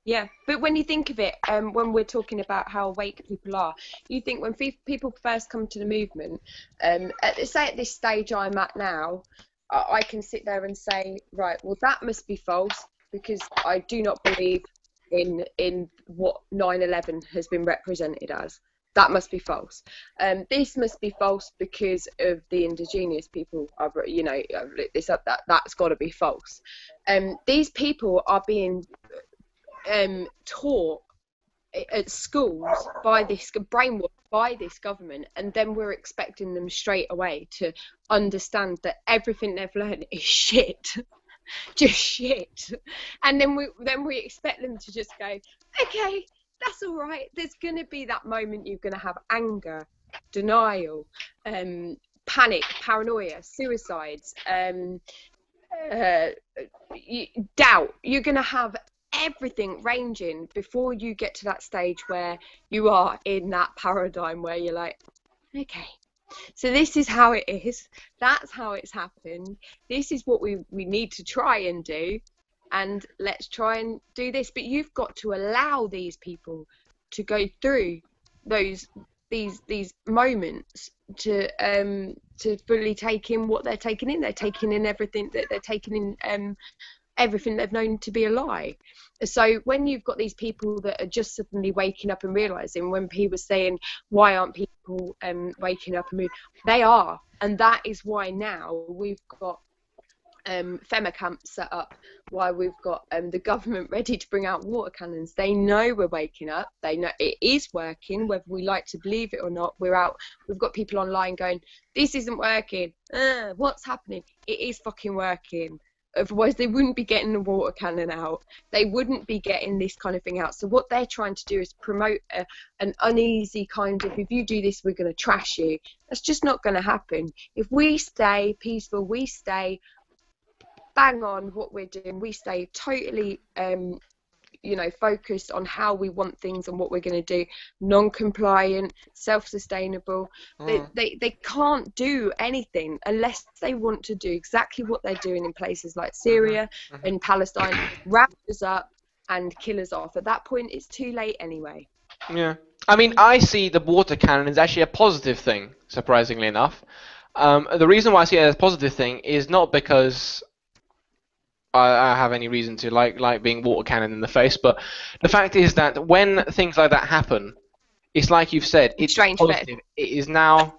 Yeah, but when you think of it, when we're talking about how awake people are, you think when people first come to the movement, at this stage I'm at now, I can sit there and say, right, well, that must be false, because I do not believe in what 9/11 has been represented as. That must be false. This must be false because of the indigenous people. I've looked this up. That's got to be false. These people are being taught at schools by this brainwashed by this government, and then we're expecting them straight away to understand that everything they've learned is shit. Just shit. And then we expect them to just go, okay, that's all right. There's going to be that moment you're going to have anger, denial, panic, paranoia, suicides, doubt. You're going to have everything ranging before you get to that stage where you are in that paradigm where you're like, okay, so this is how it is. That's how it's happened. This is what we need to try and do. And let's try and do this. But you've got to allow these people to go through these moments to fully take in what they're taking in. They're taking in everything that they're taking in, everything they've known to be a lie. So when you've got these people that are just suddenly waking up and realizing, when people were saying, why aren't people waking up and moving? They are, and that is why now we've got FEMA camps set up, why we've got the government ready to bring out water cannons. They know we're waking up. They know it is working, whether we like to believe it or not. We're out. We've got people online going, this isn't working. What's happening? It is fucking working. Otherwise, they wouldn't be getting the water cannon out. They wouldn't be getting this kind of thing out. So what they're trying to do is promote an uneasy kind of, if you do this, we're going to trash you. That's just not going to happen. If we stay peaceful, we stay bang on what we're doing, we stay totally focused on how we want things and what we're going to do, non-compliant, self-sustainable. They can't do anything unless they want to do exactly what they're doing in places like Syria and Palestine, wrap us up and kill us off. At that point, it's too late anyway. Yeah, I mean, I see the water cannon as actually a positive thing, surprisingly enough. The reason why I see it as a positive thing is not because I have any reason to like being water cannon in the face, but the fact is that when things like that happen, it's like you've said, it's positive. It is now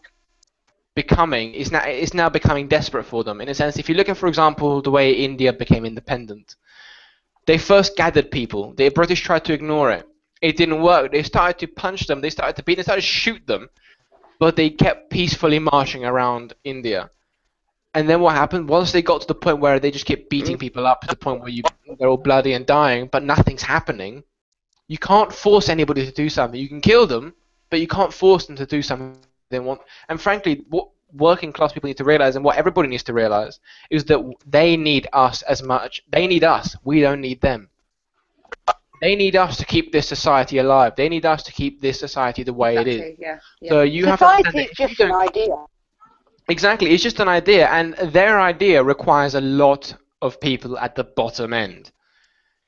becoming desperate for them, in a sense. If you look at, for example, the way India became independent, they first gathered people. The British tried to ignore it. It didn't work. They started to punch them. They started to beat them. They started to shoot them, but they kept peacefully marching around India. And then what happened? Once they got to the point where they just kept beating people up to the point where they're all bloody and dying, but nothing's happening, you can't force anybody to do something. You can kill them, but you can't force them to do something they want. And frankly, what working class people need to realize, and what everybody needs to realize, is that they need us as much. They need us. We don't need them. They need us to keep this society alive. They need us to keep this society the way it is. Yeah. So you society have to is just an idea. Exactly, it's just an idea, and their idea requires a lot of people at the bottom end.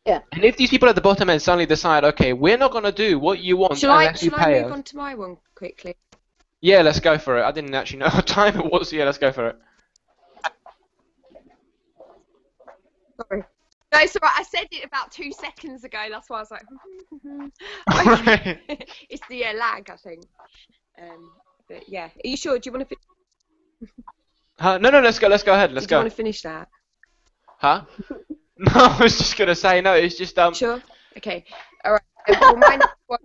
Yeah. And if these people at the bottom end suddenly decide, okay, we're not going to do what you want unless you pay us. Shall I move on to my one quickly? Yeah, let's go for it. I didn't actually know what time it was. Yeah, let's go for it. Sorry. No, it's all right. I said it about 2 seconds ago. That's why I was like, it's the lag, I think. But yeah, are you sure? Do you want to? No, let's go ahead. Let's go. Do you want to finish that? Huh? No, I was just gonna say no. It's just Sure. Okay. All right. Well, my next one.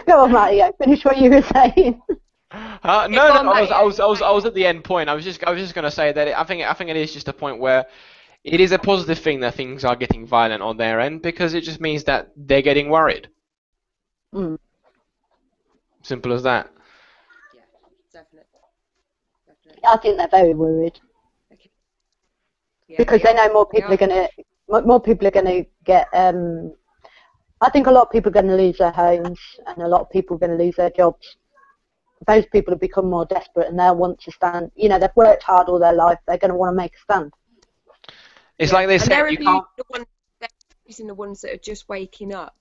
Go on, Mario. Finish what you were saying. No. I was at the end point. I was just gonna say that I think it is just a point where it is a positive thing that things are getting violent on their end, because it just means that they're getting worried. Simple as that. Definitely. I think they're very worried. Okay. Yeah, because they know more people are gonna get. I think a lot of people are going to lose their homes, and a lot of people are going to lose their jobs. Those people have become more desperate, and they'll want to stand. You know, they've worked hard all their life. They're going to want to make a stand. It's like they said, you can't. They're using the ones that are just waking up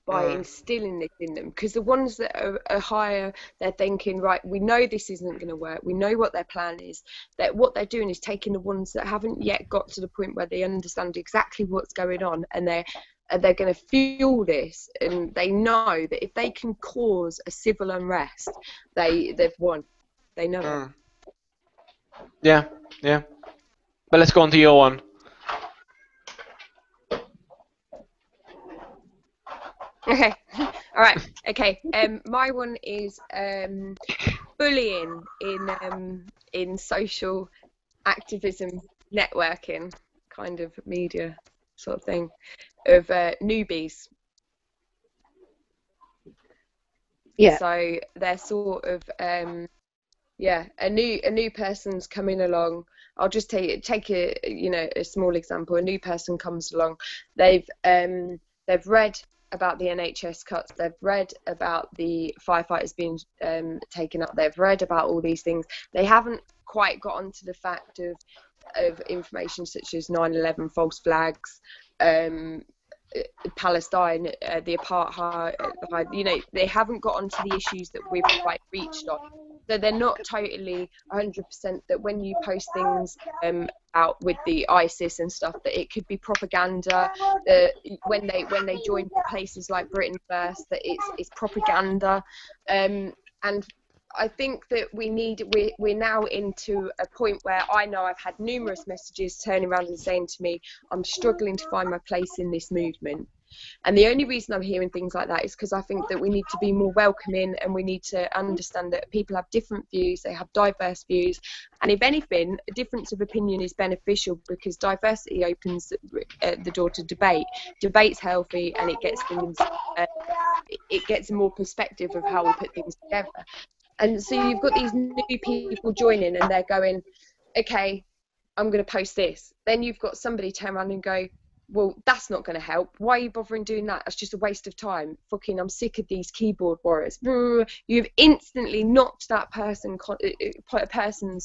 by instilling this in them, because the ones that are higher, they're thinking, right, we know this isn't going to work, we know what their plan is, that what they're doing is taking the ones that haven't yet got to the point where they understand exactly what's going on, and they're going to fuel this, and they know that if they can cause a civil unrest, they've won. They know it. Yeah. But let's go on to your one. Okay. All right. Okay. My one is bullying in social activism, networking, kind of media sort of thing, of newbies. Yeah. So they're sort of Yeah, a new person's coming along. I'll just take a small example. A new person comes along. They've read about the NHS cuts. They've read about the firefighters being taken up. They've read about all these things. They haven't quite got onto the fact of information such as 9/11 false flags, Palestine, the apartheid, they haven't got onto the issues that we've quite reached on. So they're not totally 100% that when you post things out with the ISIS and stuff, that it could be propaganda. When they join places like Britain First, that it's propaganda, and I think that we're now into a point where I know I've had numerous messages turning around and saying to me, I'm struggling to find my place in this movement. And the only reason I'm hearing things like that is because I think that we need to be more welcoming, and we need to understand that people have different views, they have diverse views, and if anything, a difference of opinion is beneficial, because diversity opens the door to debate. Debate's healthy, and it gets things, it gets more perspective of how we put things together. And so you've got these new people joining, and they're going, okay, I'm going to post this. Then you've got somebody turn around and go, well, that's not going to help. Why are you bothering doing that? That's just a waste of time. Fucking, I'm sick of these keyboard warriors. You've instantly knocked that person's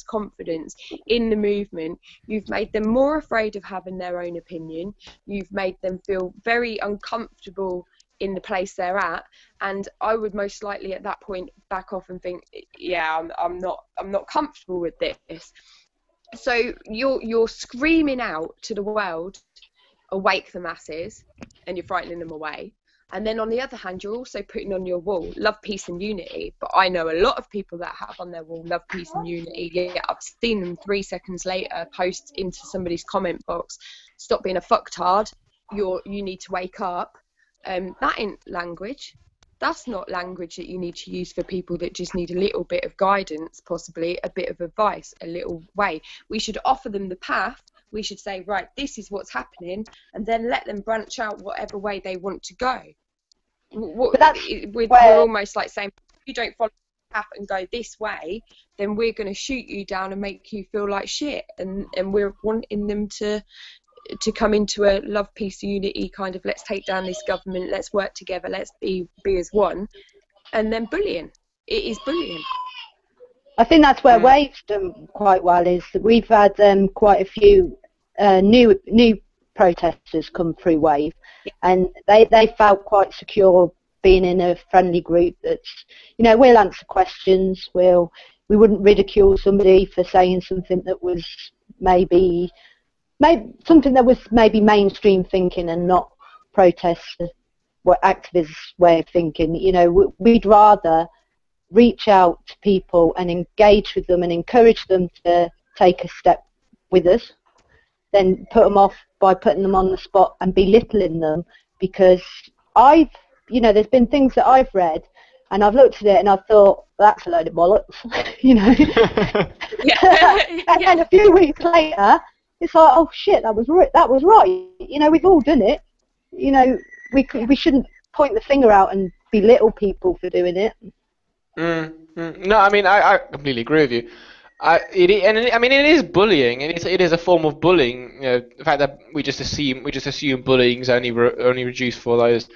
confidence in the movement. You've made them more afraid of having their own opinion. You've made them feel very uncomfortable in the place they're at, and I would most likely at that point back off and think, yeah, I'm not comfortable with this. So you're screaming out to the world, awake the masses, and you're frightening them away. And then on the other hand, you're also putting on your wall love, peace and unity. But I know a lot of people that have on their wall love, peace and unity. Yeah, I've seen them 3 seconds later post into somebody's comment box, stop being a fucktard, you need to wake up. That ain't language. That's not language that you need to use for people that just need a little bit of guidance, possibly a bit of advice, a little way. We should offer them the path. We should say, right, this is what's happening, and then let them branch out whatever way they want to go. We're almost like saying, if you don't follow the path and go this way, then we're going to shoot you down and make you feel like shit. And we're wanting them to come into a love, peace, unity kind of, let's take down this government, let's work together, let's be as one. And then bullying. It is bullying. I think that's where Wave's done quite well, is that we've had quite a few new protesters come through Wave, and they felt quite secure being in a friendly group that's, we'll answer questions, we wouldn't ridicule somebody for saying something that was maybe mainstream thinking and not protest what activists' way of thinking. We'd rather reach out to people and engage with them and encourage them to take a step with us than put them off by putting them on the spot and belittling them, because there's been things that I've read and I've looked at it and I've thought, that's a load of bollocks, And then a few weeks later, it's like, oh shit, that was right. We've all done it. We shouldn't point the finger out and belittle people for doing it. No, I mean, I completely agree with you. It is bullying. It is a form of bullying. The fact that we just assume bullying is only reduced for those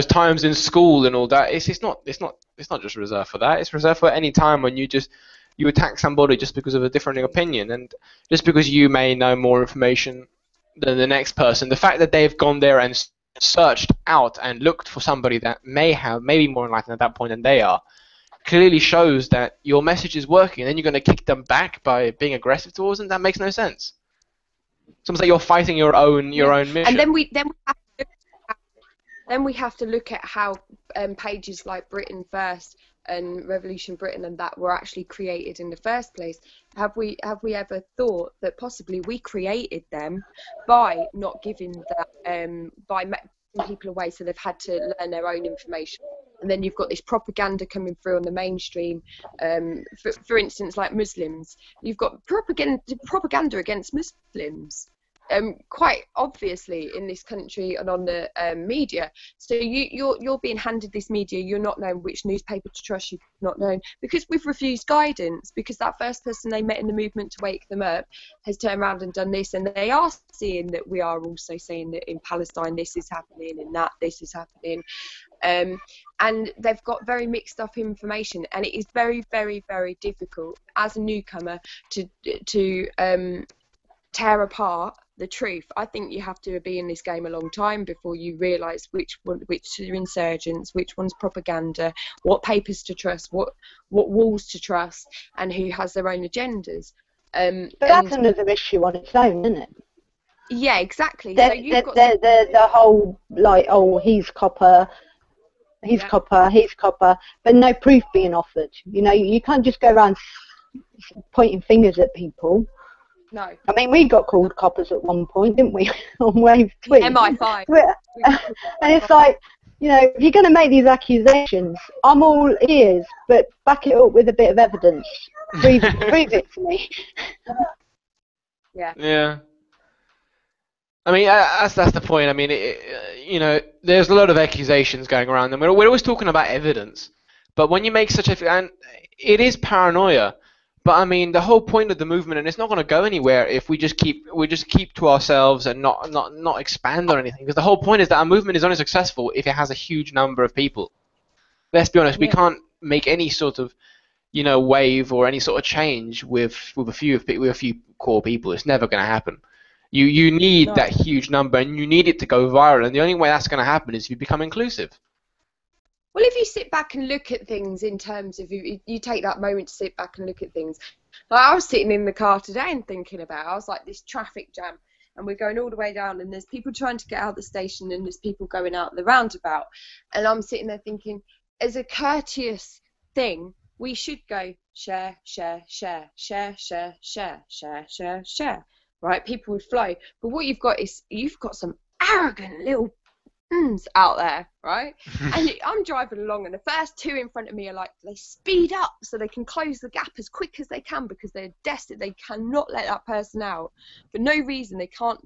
times in school and all that. It's not just reserved for that. It's reserved for any time when you attack somebody just because of a different opinion, and just because you may know more information than the next person. The fact that they've gone there and searched out and looked for somebody that maybe more enlightened at that point than they are, clearly shows that your message is working. And then you're going to kick them back by being aggressive towards them. That makes no sense. It's almost like you're fighting your own mission. And then we have to look at how pages like Britain First and Revolution Britain and that were actually created in the first place. Have we ever thought that possibly we created them by not giving that, by making people away, so they've had to learn their own information? And then you've got this propaganda coming through on the mainstream. For instance, like Muslims, you've got propaganda against Muslims. quite obviously in this country and on the media. So you're being handed this media, you're not knowing which newspaper to trust, you've not known, because we've refused guidance, because that first person they met in the movement to wake them up has turned around and done this, and they are seeing that we are also saying that in Palestine this is happening and that this is happening. And they've got very mixed up information, and it is very, very, very difficult as a newcomer to tear apart the truth. I think you have to be in this game a long time before you realise which are insurgents, which one's propaganda, what papers to trust, what walls to trust, and who has their own agendas. But that's another issue on its own, isn't it? Yeah, exactly. So you've got the whole, like, oh, he's copper, he's copper, but no proof being offered. You know, you can't just go around pointing fingers at people. No. I mean, we got called coppers at one point, didn't we, on Wave Tweet? MI5. And it's like, you know, if you're going to make these accusations, I'm all ears, but back it up with a bit of evidence. Prove it to me. Yeah. Yeah. I mean, that's the point. I mean, you know, there's a lot of accusations going around, and we're always talking about evidence. But when you make such and it is paranoia. But I mean, the whole point of the movement, and it's not going to go anywhere if we just keep to ourselves and not expand on anything. Because the whole point is that our movement is only successful if it has a huge number of people. Let's be honest, we can't make any sort of, you know, wave or any sort of change with a few core people. It's never going to happen. You need that huge number, and you need it to go viral. And the only way that's going to happen is if you become inclusive. Well, if you sit back and look at things in terms of, you take that moment to sit back and look at things. Like, I was sitting in the car today and thinking about, I was like, this traffic jam, and we're going all the way down, and there's people trying to get out of the station, and there's people going out the roundabout. And I'm sitting there thinking, as a courteous thing, we should go share, share, share, share, share, share, share, share, share. Right? People would flow. But what you've got is, you've got some arrogant little out there, right? And I'm driving along, and the first two in front of me are like, they speed up so they can close the gap as quick as they can, because they're desperate. They cannot let that person out for no reason. They can't.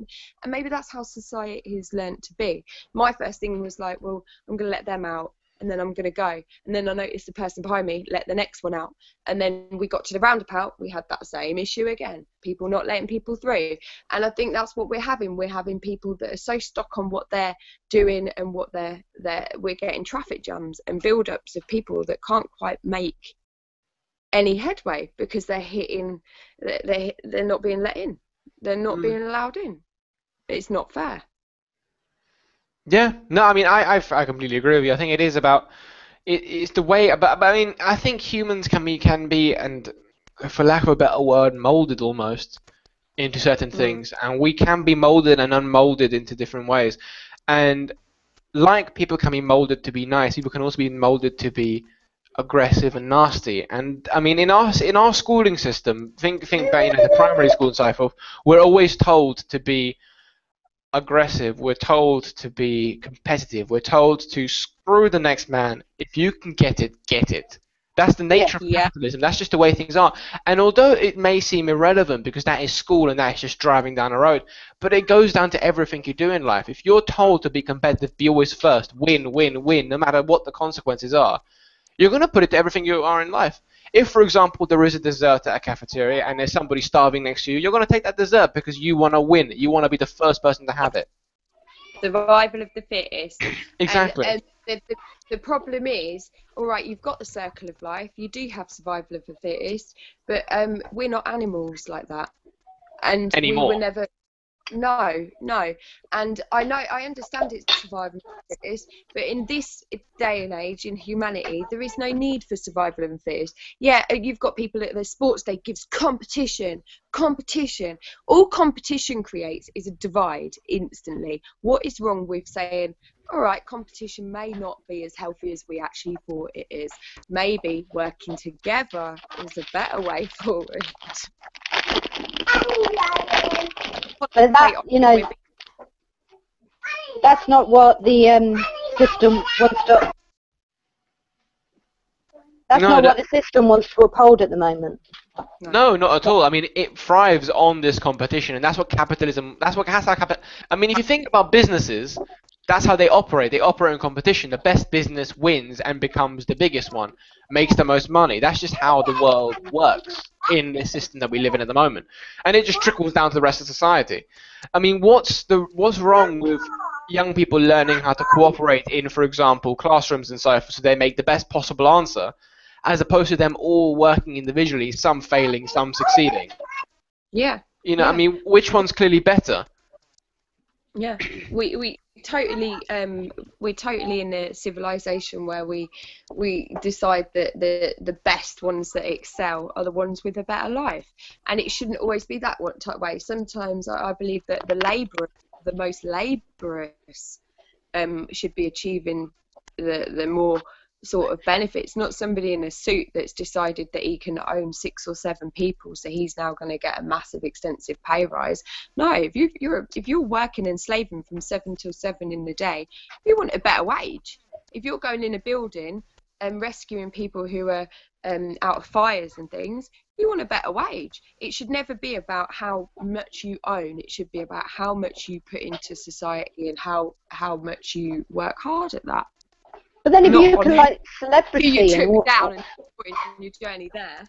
And maybe that's how society has learnt to be. My first thing was like, well, I'm going to let them out, and then I'm going to go. And then I noticed the person behind me let the next one out. And then we got to the roundabout, we had that same issue again. People not letting people through. And I think that's what we're having. We're having people that are so stuck on what they're doing and what we're getting traffic jams and build-ups of people that can't quite make any headway because they're not being let in. They're not being allowed in. It's not fair. Yeah, no, I mean, I completely agree with you. I think it is about it's the way. But I mean, I think humans can be, and for lack of a better word, molded almost into certain things, and we can be molded and unmolded into different ways. And like people can be molded to be nice, people can also be molded to be aggressive and nasty. And I mean, in our schooling system, think back, you know, the primary school and so forth, we're always told to be aggressive, we're told to be competitive, we're told to screw the next man. If you can get it, get it. That's the nature of capitalism. That's just the way things are. And although it may seem irrelevant because that is school and that is just driving down the road, but it goes down to everything you do in life. If you're told to be competitive, be always first, win, win, win, no matter what the consequences are, you're going to put it to everything you are in life. If, for example, there is a dessert at a cafeteria and there's somebody starving next to you, you're going to take that dessert because you want to win. You want to be the first person to have it. Survival of the fittest. Exactly. And the problem is, all right, you've got the circle of life. You do have survival of the fittest, but we're not animals like that. And anymore. We were never. No. And I understand it's survival of the fittest, but in this day and age, in humanity, there is no need for survival of the fittest. Yeah, you've got people at the sports day gives competition. All competition creates is a divide instantly. What is wrong with saying, all right, competition may not be as healthy as we actually thought it is. Maybe working together is a better way forward. But that, you know, that's not what the system wants to. That's not what the system wants to uphold at the moment. No, not at all. I mean, it thrives on this competition, and that's what capitalism. That's how capital. I mean, if you think about businesses, that's how they operate. They operate in competition. The best business wins and becomes the biggest one, makes the most money. That's just how the world works in this system that we live in at the moment, and it just trickles down to the rest of society. I mean, what's wrong with young people learning how to cooperate in, for example, classrooms and so forth, so they make the best possible answer, as opposed to them all working individually, some failing, some succeeding. Yeah. You know, Yeah. I mean, which one's clearly better? Yeah, we totally we're totally in a civilization where we decide that the best ones that excel are the ones with a better life, and it shouldn't always be that one type way. Sometimes I believe that the most laborious should be achieving the more sort of benefits, not somebody in a suit that's decided that he can own 6 or 7 people, so he's now going to get a massive extensive pay rise. No, if you're working and slaving from 7 till 7 in the day, you want a better wage. If you're going in a building and rescuing people who are out of fires and things, you want a better wage. It should never be about how much you own. It should be about how much you put into society and how much you work hard at that. But then if Not you look on at like who celebrity you and took what, down and put in your journey there.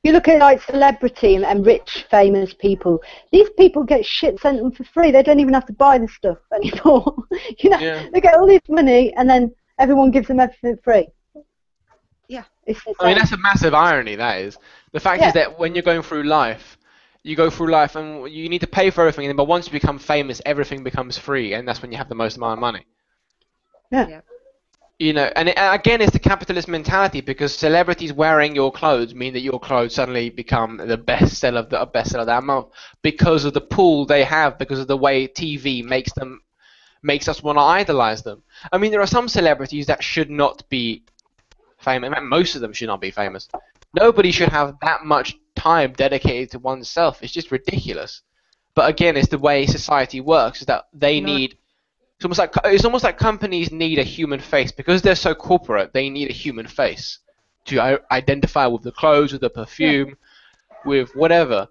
you look at like celebrity and rich, famous people, these people get shit sent them for free. They don't even have to buy the stuff anymore. You know, Yeah. they get all this money and then everyone gives them everything free. Yeah. It's insane. I mean, that's a massive irony, that is. The fact Yeah. is that when you're going through life, you go through life and you need to pay for everything, but once you become famous, everything becomes free, and that's when you have the most amount of money. Yeah. Yeah. You know, and again, it's the capitalist mentality, because celebrities wearing your clothes mean that your clothes suddenly become the bestseller of that month because of the pull they have, because of the way TV makes us want to idolize them. I mean, there are some celebrities that should not be famous. Most of them should not be famous. Nobody should have that much time dedicated to oneself. It's just ridiculous. But again, it's the way society works, is that they No. need. It's almost like companies need a human face, because they're so corporate. They need a human face to identify with the clothes, with the perfume, with whatever.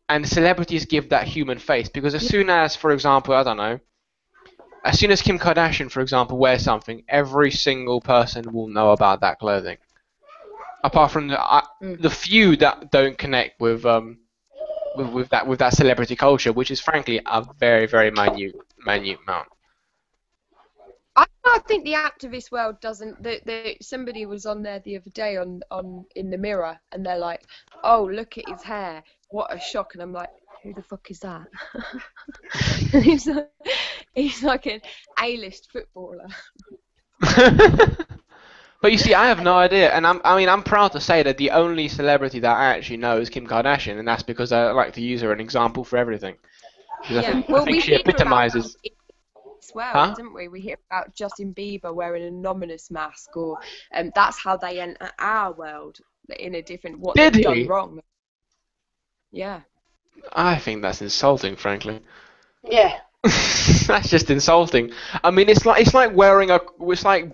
And celebrities give that human face, because as soon as, for example, I don't know, as soon as Kim Kardashian, for example, wears something, every single person will know about that clothing. Apart from the few that don't connect with that celebrity culture, which is frankly a very, very minute amount. I think the activist world doesn't. Somebody was on there the other day on in the Mirror, and they're like, "Oh, look at his hair! What a shock!" And I'm like, "Who the fuck is that?" he's like an A-list footballer. But you see, I have no idea, and I'm proud to say that the only celebrity that I actually know is Kim Kardashian, and that's because I like to use her as an example for everything. Because I think we she hear about epitomizes. that as well, Huh? didn't we? We hear about Justin Bieber wearing an anonymous mask, or that's how they enter our world in a different what Did they've he? done wrong. Yeah. I think that's insulting, frankly. Yeah. That's just insulting. I mean, it's like it's like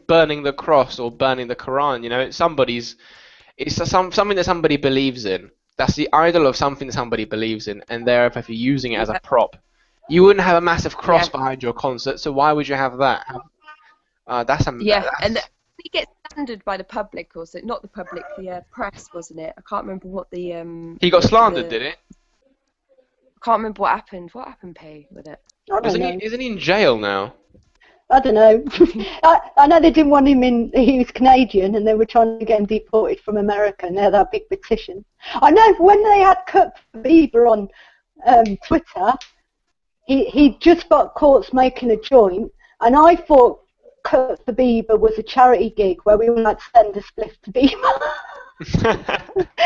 burning the cross or burning the Quran. You know, it's something that somebody believes in. That's the idol of something that somebody believes in, and they're using it as a prop. You wouldn't have a massive cross behind your concert, so why would you have that? And he gets slandered by the public, or not the public, the press, wasn't it? I can't remember what the He got slandered, did it? I can't remember what happened. What happened, P, with it? I don't know. Isn't he in jail now? I don't know. I know they didn't want him in. He was Canadian, and they were trying to get him deported from America, and they had that big petition. I know when they had Kurt Bieber on Twitter, he just got caught smoking a joint, and I thought Kurt Bieber was a charity gig where we would like send a spliff to Bieber.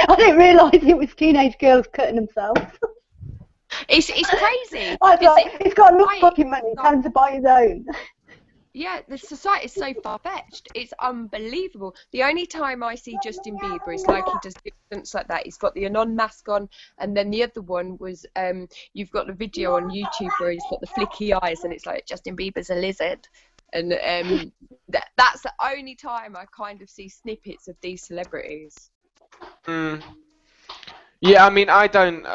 I didn't realise it was teenage girls cutting themselves. It's crazy. I thought, he's got enough fucking money, tell him to buy his own. Yeah, the society is so far-fetched. It's unbelievable. The only time I see Justin Bieber is like he does stunts like that. He's got the Anon mask on, and then the other one was you've got the video on YouTube where he's got the flicky eyes, and it's like Justin Bieber's a lizard. And that's the only time I kind of see snippets of these celebrities. Yeah, I mean, I don't.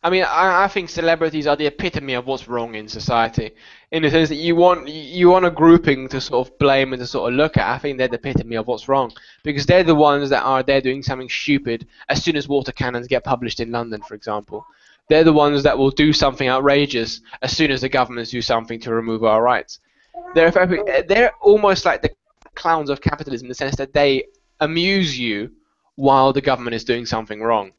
I think celebrities are the epitome of what's wrong in society, in the sense that you want a grouping to sort of blame and to sort of look at. I think they're the epitome of what's wrong because they're the ones that are there doing something stupid as soon as water cannons get published in London, for example. They're the ones that will do something outrageous as soon as the governments do something to remove our rights. They're almost like the clowns of capitalism in the sense that they amuse you while the government is doing something wrong.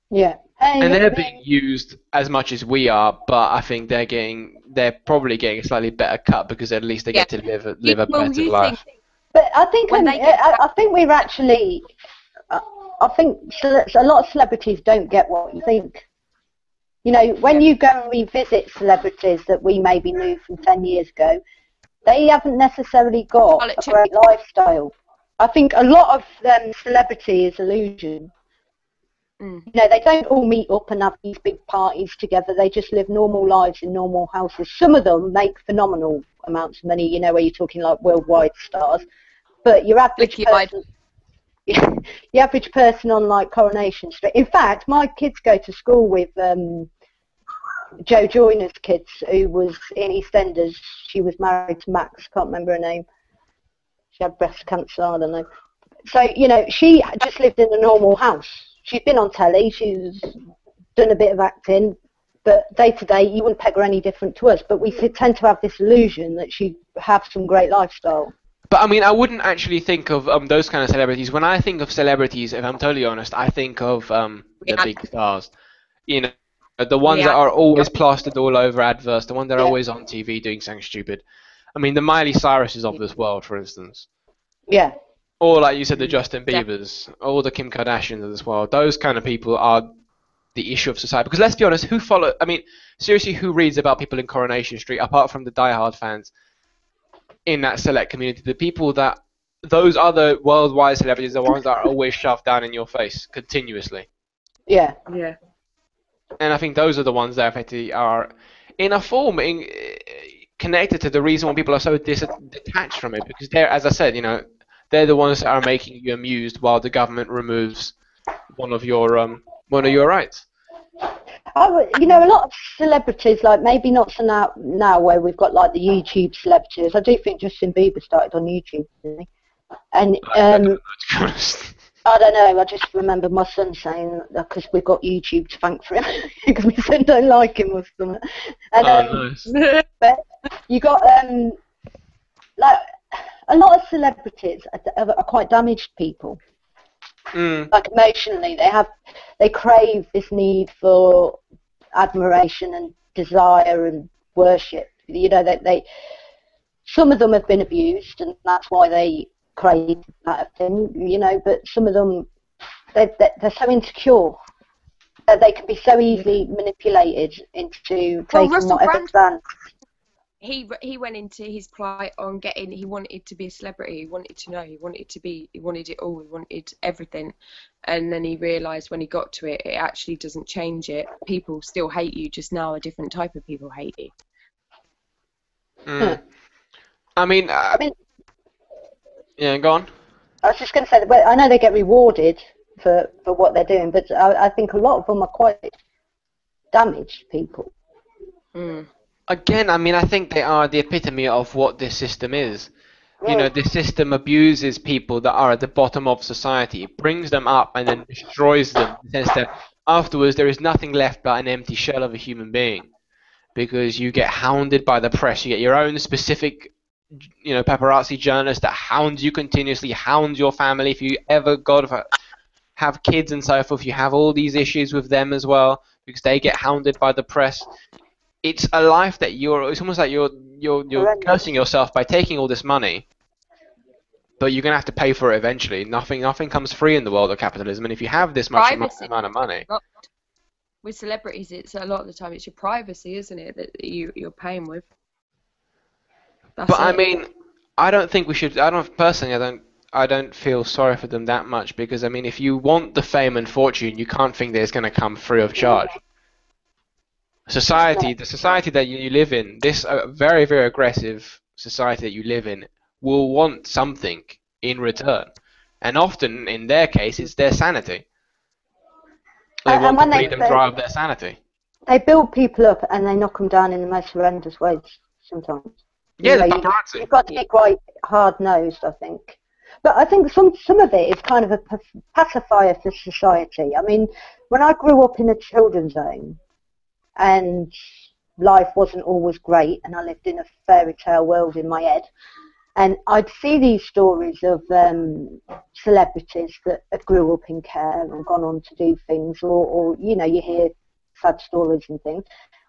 Yeah. And Hey, they're being used as much as we are, but I think they're probably getting a slightly better cut because at least they Yeah. get to live a Well, better you life. think but I think when they get I think we're actually. I think a lot of celebrities don't get what you think. You know, when Yeah. you go and revisit celebrities that we maybe knew from 10 years ago, they haven't necessarily got Charlotte a Ch- great lifestyle. I think a lot of celebrity is illusion. Mm. You know, they don't all meet up and have these big parties together. They just live normal lives in normal houses. Some of them make phenomenal amounts of money, you know, where you're talking like worldwide stars. But your average Blicky eyed. person, the average person on like Coronation Street. In fact, my kids go to school with Joe Joyner's kids, who was in EastEnders. She was married to Max, can't remember her name. She had breast cancer, I don't know. So, you know, she just lived in a normal house. She's been on telly, she's done a bit of acting, but day to day you wouldn't peg her any different to us. But we tend to have this illusion that she has some great lifestyle. But I mean, I wouldn't actually think of those kind of celebrities. When I think of celebrities, if I'm totally honest, I think of the Rihanna. big stars. You know, the ones that Rihanna. are always plastered all over adverts, the ones that are Yeah, always on TV doing something stupid. I mean, the Miley Cyruses of this world, for instance. yeah, Or like you said, the Mm. Justin Biebers, or the Kim Kardashians of this world. Those kind of people are the issue of society. Because let's be honest, I mean, seriously, who reads about people in Coronation Street apart from the diehard fans in that select community? The people that those other worldwide celebrities, are the ones that are always shoved down in your face continuously. yeah. Yeah. And I think those are the ones that effectively are, in a form, connected to the reason why people are so detached from it. Because they're, as I said, they're the ones that are making you amused while the government removes one of your rights. You know, a lot of celebrities, like maybe not so now where we've got like the YouTube celebrities. I do think Justin Bieber started on YouTube, didn't he? And To be honest. I don't know. I just remember my son saying that because we've got YouTube to thank for him because my son don't like him or something. And Oh, nice. but you got like a lot of celebrities are quite damaged people. Mm. Like emotionally, they crave this need for admiration and desire and worship. You know, they some of them have been abused, and that's why they crave that thing. You know, but some of them they're so insecure that they can be so easily manipulated into Well, taking Russell whatever Brand, stance. he went into his plight on getting. He wanted to be a celebrity. He wanted to know. He wanted it all. He wanted everything. And then he realised when he got to it, it actually doesn't change it. People still hate you. Just now, a different type of people hate you. Mm. I mean, I mean, yeah, go on. I was just going to say, well, I know they get rewarded for what they're doing, but I think a lot of them are quite damaged people. Mm. Again, I mean, I think they are the epitome of what this system is. This system abuses people that are at the bottom of society, brings them up, and then destroys them. In the sense that afterwards there is nothing left but an empty shell of a human being, because you get hounded by the press. You get your own specific, paparazzi journalist that hounds you continuously, hounds your family. If you ever have kids and so forth, you have all these issues with them as well because they get hounded by the press. It's a life that it's almost like you're cursing yourself by taking all this money, but you're gonna have to pay for it eventually. Nothing comes free in the world of capitalism, and if you have this much Privacy. amount of money, With celebrities, it's a lot of the time it's your privacy, isn't it, that you're paying with. That's but I it. mean, I don't think we should. I don't feel sorry for them that much because I mean, if you want the fame and fortune, you can't think that it's gonna come free of charge. The society that you live in, this very, very aggressive society that you live in, will want something in return. And often, in their case, it's their sanity. They And want when to bleed them dry of their sanity. they build people up and they knock them down in the most horrendous ways sometimes. Yeah, the You know, paparazzi. you've got to be quite hard-nosed, I think. But I think some of it is kind of a pacifier for society. I mean, when I grew up in a children's home and life wasn't always great and I lived in a fairy tale world in my head, and I'd see these stories of celebrities that grew up in care and gone on to do things, or you know, you hear sad stories and things,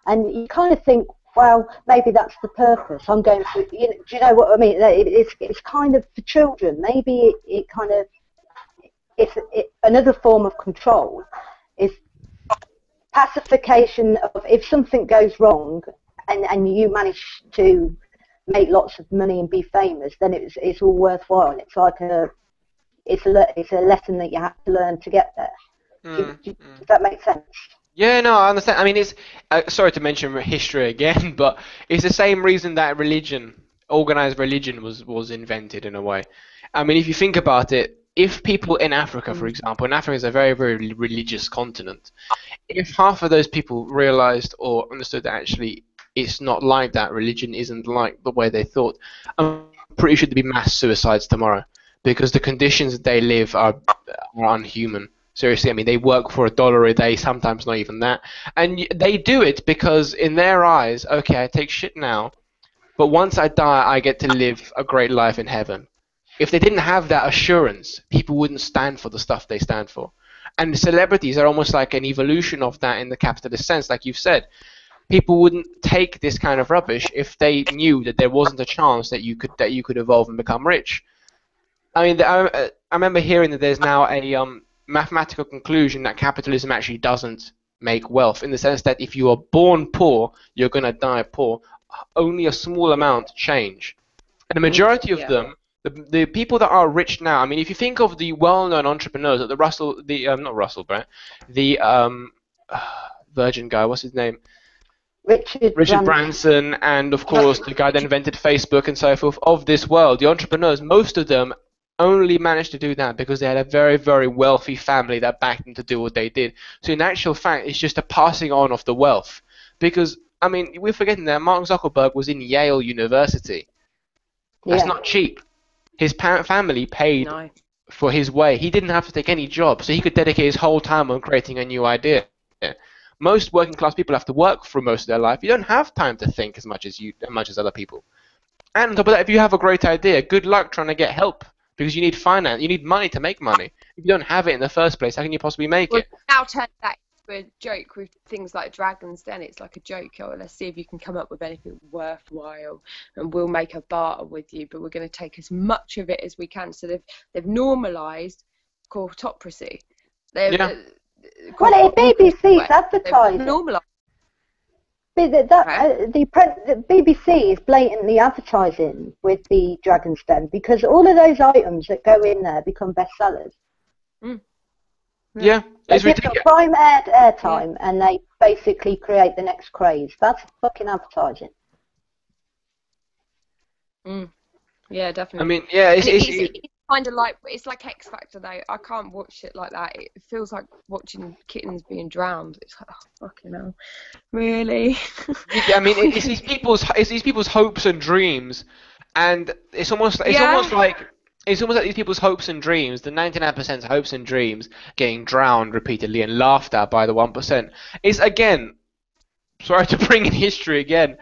and you kind of think, well, maybe that's the purpose. I'm going to, you know, do you know what I mean? It's kind of for children. Maybe it kind of, another form of control is pacification of if something goes wrong and you manage to make lots of money and be famous, then it's all worthwhile. It's like it's a lesson that you have to learn to get there. Does that make sense? Yeah, no, I understand. I mean, it's sorry to mention history again, but it's the same reason that organized religion, was invented in a way. I mean, if you think about it, if people in Africa, for example, and Africa is a very, very religious continent, if half of those people realized or understood that actually it's not like that, religion isn't like the way they thought, I'm pretty sure there'd be mass suicides tomorrow because the conditions that they live are unhuman. Seriously, I mean, they work for $1 a day, sometimes not even that. And they do it because in their eyes, okay, I take shit now, but once I die, I get to live a great life in heaven. If they didn't have that assurance, people wouldn't stand for the stuff they stand for. And the celebrities are almost like an evolution of that in the capitalist sense, like you've said. People wouldn't take this kind of rubbish if they knew that there wasn't a chance that you could evolve and become rich. I mean, I remember hearing that there's now a mathematical conclusion that capitalism actually doesn't make wealth, in the sense that if you are born poor, you're going to die poor. Only a small amount change. And the majority of them, the people that are rich now, I mean, if you think of the well-known entrepreneurs, like the Virgin guy, what's his name? Richard Branson, and of course the guy that invented Facebook and so forth, of this world, the entrepreneurs, most of them only managed to do that because they had a very, very wealthy family that backed them to do what they did. So in actual fact, it's just a passing on of the wealth. Because, I mean, we're forgetting that Mark Zuckerberg was in Yale University. That's not cheap. His family paid for his way. He didn't have to take any job, so he could dedicate his whole time on creating a new idea. Most working class people have to work for most of their life. You don't have time to think as much as other people. And on top of that, if you have a great idea, good luck trying to get help. Because you need finance, you need money to make money. If you don't have it in the first place, how can you possibly make it? Now turn that into a joke with things like Dragon's Den. It's like a joke. Oh, let's see if you can come up with anything worthwhile, and we'll make a barter with you. But we're going to take as much of it as we can. So they've normalised courtocracy. Well, BBC's advertising. Normalised. The BBC is blatantly advertising with the Dragon's Den because all of those items that go in there become bestsellers. Yeah, it's ridiculous. Prime airtime, and they basically create the next craze. That's fucking advertising. Yeah, definitely. I mean, yeah, it's kind of like, it's like X Factor though. I can't watch it like that. It feels like watching kittens being drowned. It's like, oh, fucking hell, really? I mean, it's these people's hopes and dreams, and it's almost like these people's hopes and dreams, the 99% hopes and dreams, getting drowned repeatedly and laughed at by the 1%. It's, again, sorry to bring in history again,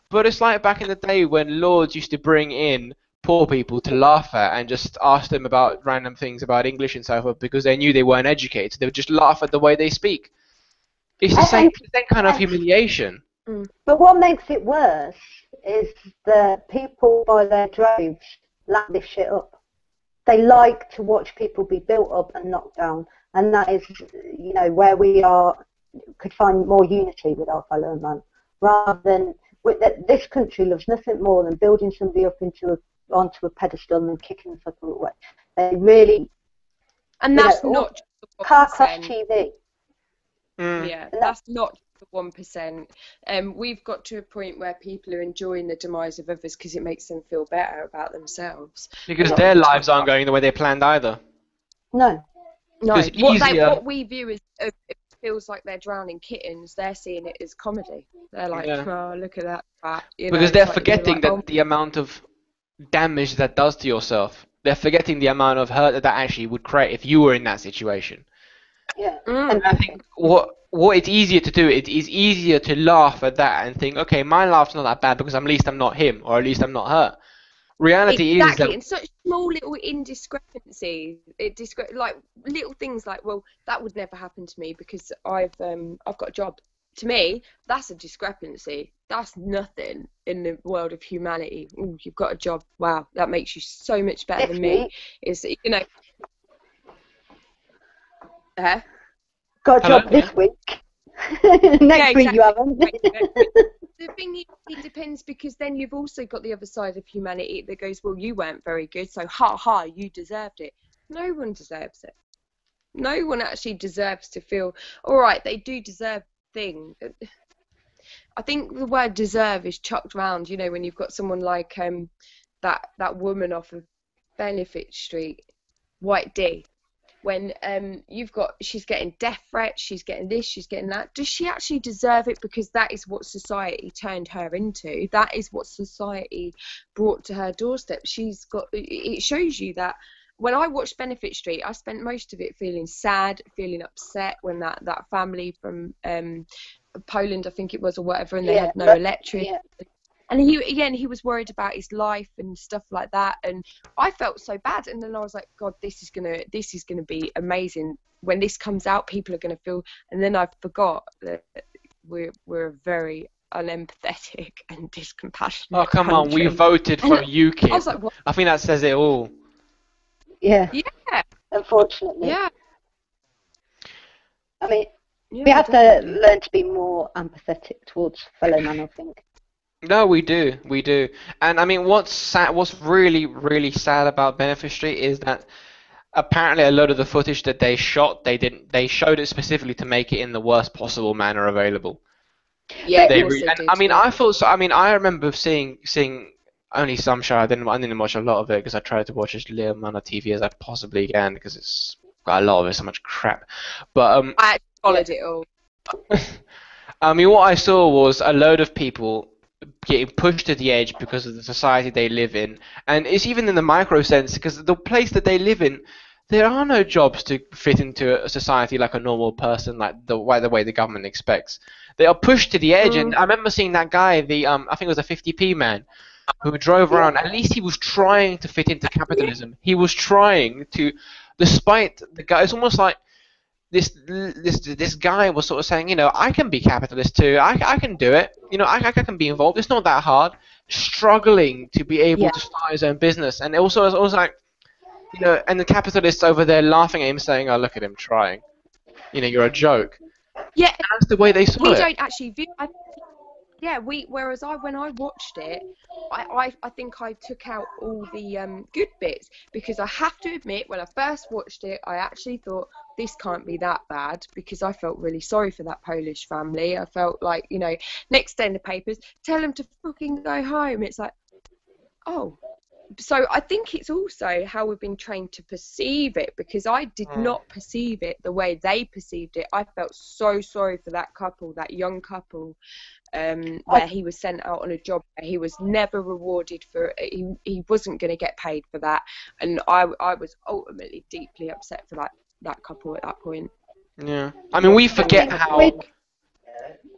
but it's like back in the day when lords used to bring in poor people to laugh at and just ask them about random things about English and so forth because they knew they weren't educated. They would just laugh at the way they speak. It's the same kind of humiliation. But what makes it worse is that people by their droves lap this shit up. They like to watch people be built up and knocked down, and that is, you know, where we could find more unity with our fellow man, rather than this country loves nothing more than building somebody up onto a pedestal and kicking the fucker away. They really, and that's not just the 1%. Car crash TV. Yeah, that's not the 1%. We've got to a point where people are enjoying the demise of others because it makes them feel better about themselves. Because their lives aren't going the way they planned either. No. What we view as feels like they're drowning kittens, they're seeing it as comedy. They're like, Yeah. oh, look at that. You know, Because it's they're like, forgetting like, that oh, the amount of damage that does to yourself. They're forgetting the amount of hurt that actually would create if you were in that situation. Yeah. And I think what it's easier to do, it is easier to laugh at that and think, okay, my laugh's not that bad because at least I'm not him, or at least I'm not her. Reality is exactly, that and such small little indiscrepancies, like little things like, well, that would never happen to me because I've got a job. To me, that's a discrepancy. That's nothing in the world of humanity. Ooh, you've got a job. Wow, that makes you so much better than me. Is, you know. Got a Hello? job this week. Next Yeah, week you haven't. The thing is, it depends, because then you've also got the other side of humanity that goes, well, you weren't very good, so ha, you deserved it. No one deserves it. No one actually deserves to feel, all right, they do deserve things. I think the word deserve is chucked around, you know, when you've got someone like that woman off of Benefit Street, White D. When she's getting death threats, she's getting this, she's getting that. Does she actually deserve it? Because that is what society turned her into. That is what society brought to her doorstep. It shows you that. When I watched Benefit Street, I spent most of it feeling sad, feeling upset when that family from Poland, I think it was, or whatever, and they had no electric. Yeah. And he was worried about his life and stuff like that, and I felt so bad. And then I was like, God, this is gonna be amazing. When this comes out, people are gonna feel. And then I forgot that we're very unempathetic and discompassionate. oh come on, we voted for UKIP. I was like, what? I think that says it all. Yeah. Yeah. Unfortunately. Yeah. I mean, we have to learn to be more empathetic towards fellow man, I think. No, we do, and I mean, what's really, really sad about Benefit Street is that apparently a lot of the footage that they shot, they showed it specifically to make it in the worst possible manner available. Yeah, I mean, I thought so. I mean, I remember seeing only some show. I didn't watch a lot of it because I tried to watch as little amount of TV as I possibly can because it's got a lot of it, so much crap. But I followed it all. I mean, what I saw was a load of people getting pushed to the edge because of the society they live in, and it's even in the micro sense because the place that they live in, there are no jobs to fit into a society like a normal person, like the way the government expects. They are pushed to the edge, and I remember seeing that guy, I think it was a 50p man, who drove around. At least he was trying to fit into capitalism. He was trying to, despite the guy. It's almost like this guy was sort of saying, you know, I can be capitalist too. I can do it. You know, I can be involved. It's not that hard. Struggling to be able to start his own business, and also it was like, you know, and the capitalists over there laughing at him, saying, "Oh, look at him trying. You know, you're a joke." Yeah, and that's the way they saw it. We don't actually view. Whereas when I watched it, I think I took out all the good bits, because I have to admit, when I first watched it, I actually thought this can't be that bad, because I felt really sorry for that Polish family. I felt like, you know, next day in the papers, tell them to fucking go home. It's like, oh. So I think it's also how we've been trained to perceive it, because I did not perceive it the way they perceived it. I felt so sorry for that couple, that young couple, where he was sent out on a job where he was never rewarded for it. He wasn't going to get paid for that, and I was ultimately deeply upset for that couple at that point. Yeah, I mean, we forget how.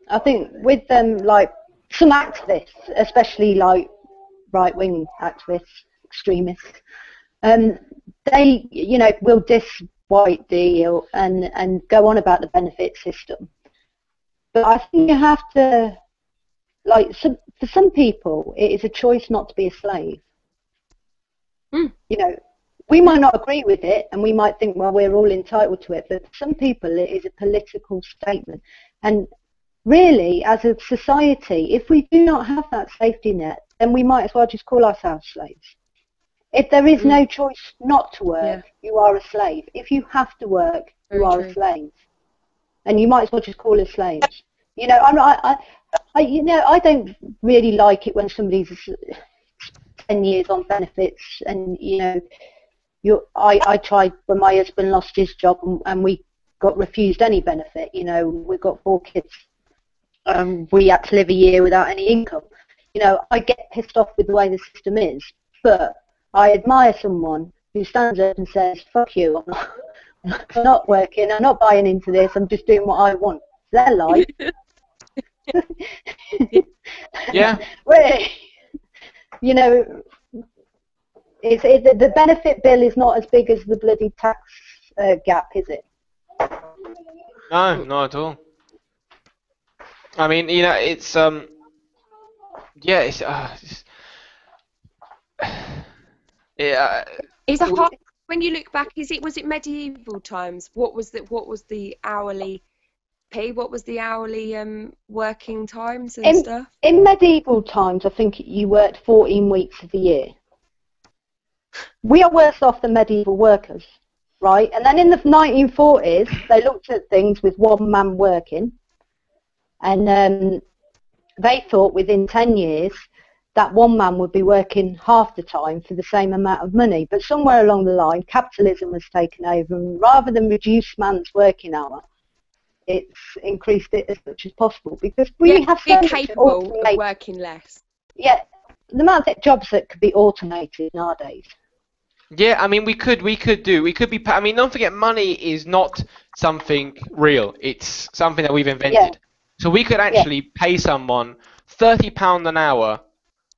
I think with them, like some activists, especially like right-wing activists, extremists, they, you know, will diss White D and go on about the benefit system. But I think you have to, like, for some people, it is a choice not to be a slave. You know, we might not agree with it, and we might think, well, we're all entitled to it, but for some people, it is a political statement. And really, as a society, if we do not have that safety net, then we might as well just call ourselves slaves. If there is no choice not to work, you are a slave. If you have to work, you are a slave. And you might as well just call us slaves. You know, I don't really like it when somebody's 10 years on benefits, and, you know, I tried when my husband lost his job, and we got refused any benefit. You know, we've got 4 kids. We had to live a year without any income. You know, I get pissed off with the way the system is, but I admire someone who stands up and says, fuck you, I'm not working, I'm not buying into this, I'm just doing what I want. It's their life. Yeah. You know, the benefit bill is not as big as the bloody tax gap, is it? No, not at all. I mean, you know, it's yeah, yeah. Is it hard when you look back? Was it medieval times? What was the hourly pay? What was the hourly working times and stuff? In medieval times, I think you worked 14 weeks of the year. We are worse off than medieval workers, right? And then in the 1940s, they looked at things with one man working, and they thought within 10 years that one man would be working half the time for the same amount of money. But somewhere along the line, capitalism was taken over, and rather than reduce man's working hour, it's increased it as much as possible, because we have so much capable of working less. Yeah, the amount of jobs that could be automated nowadays. Yeah, I mean, we could be. I mean, don't forget, money is not something real. It's something that we've invented. Yeah. So we could actually pay someone £30 an hour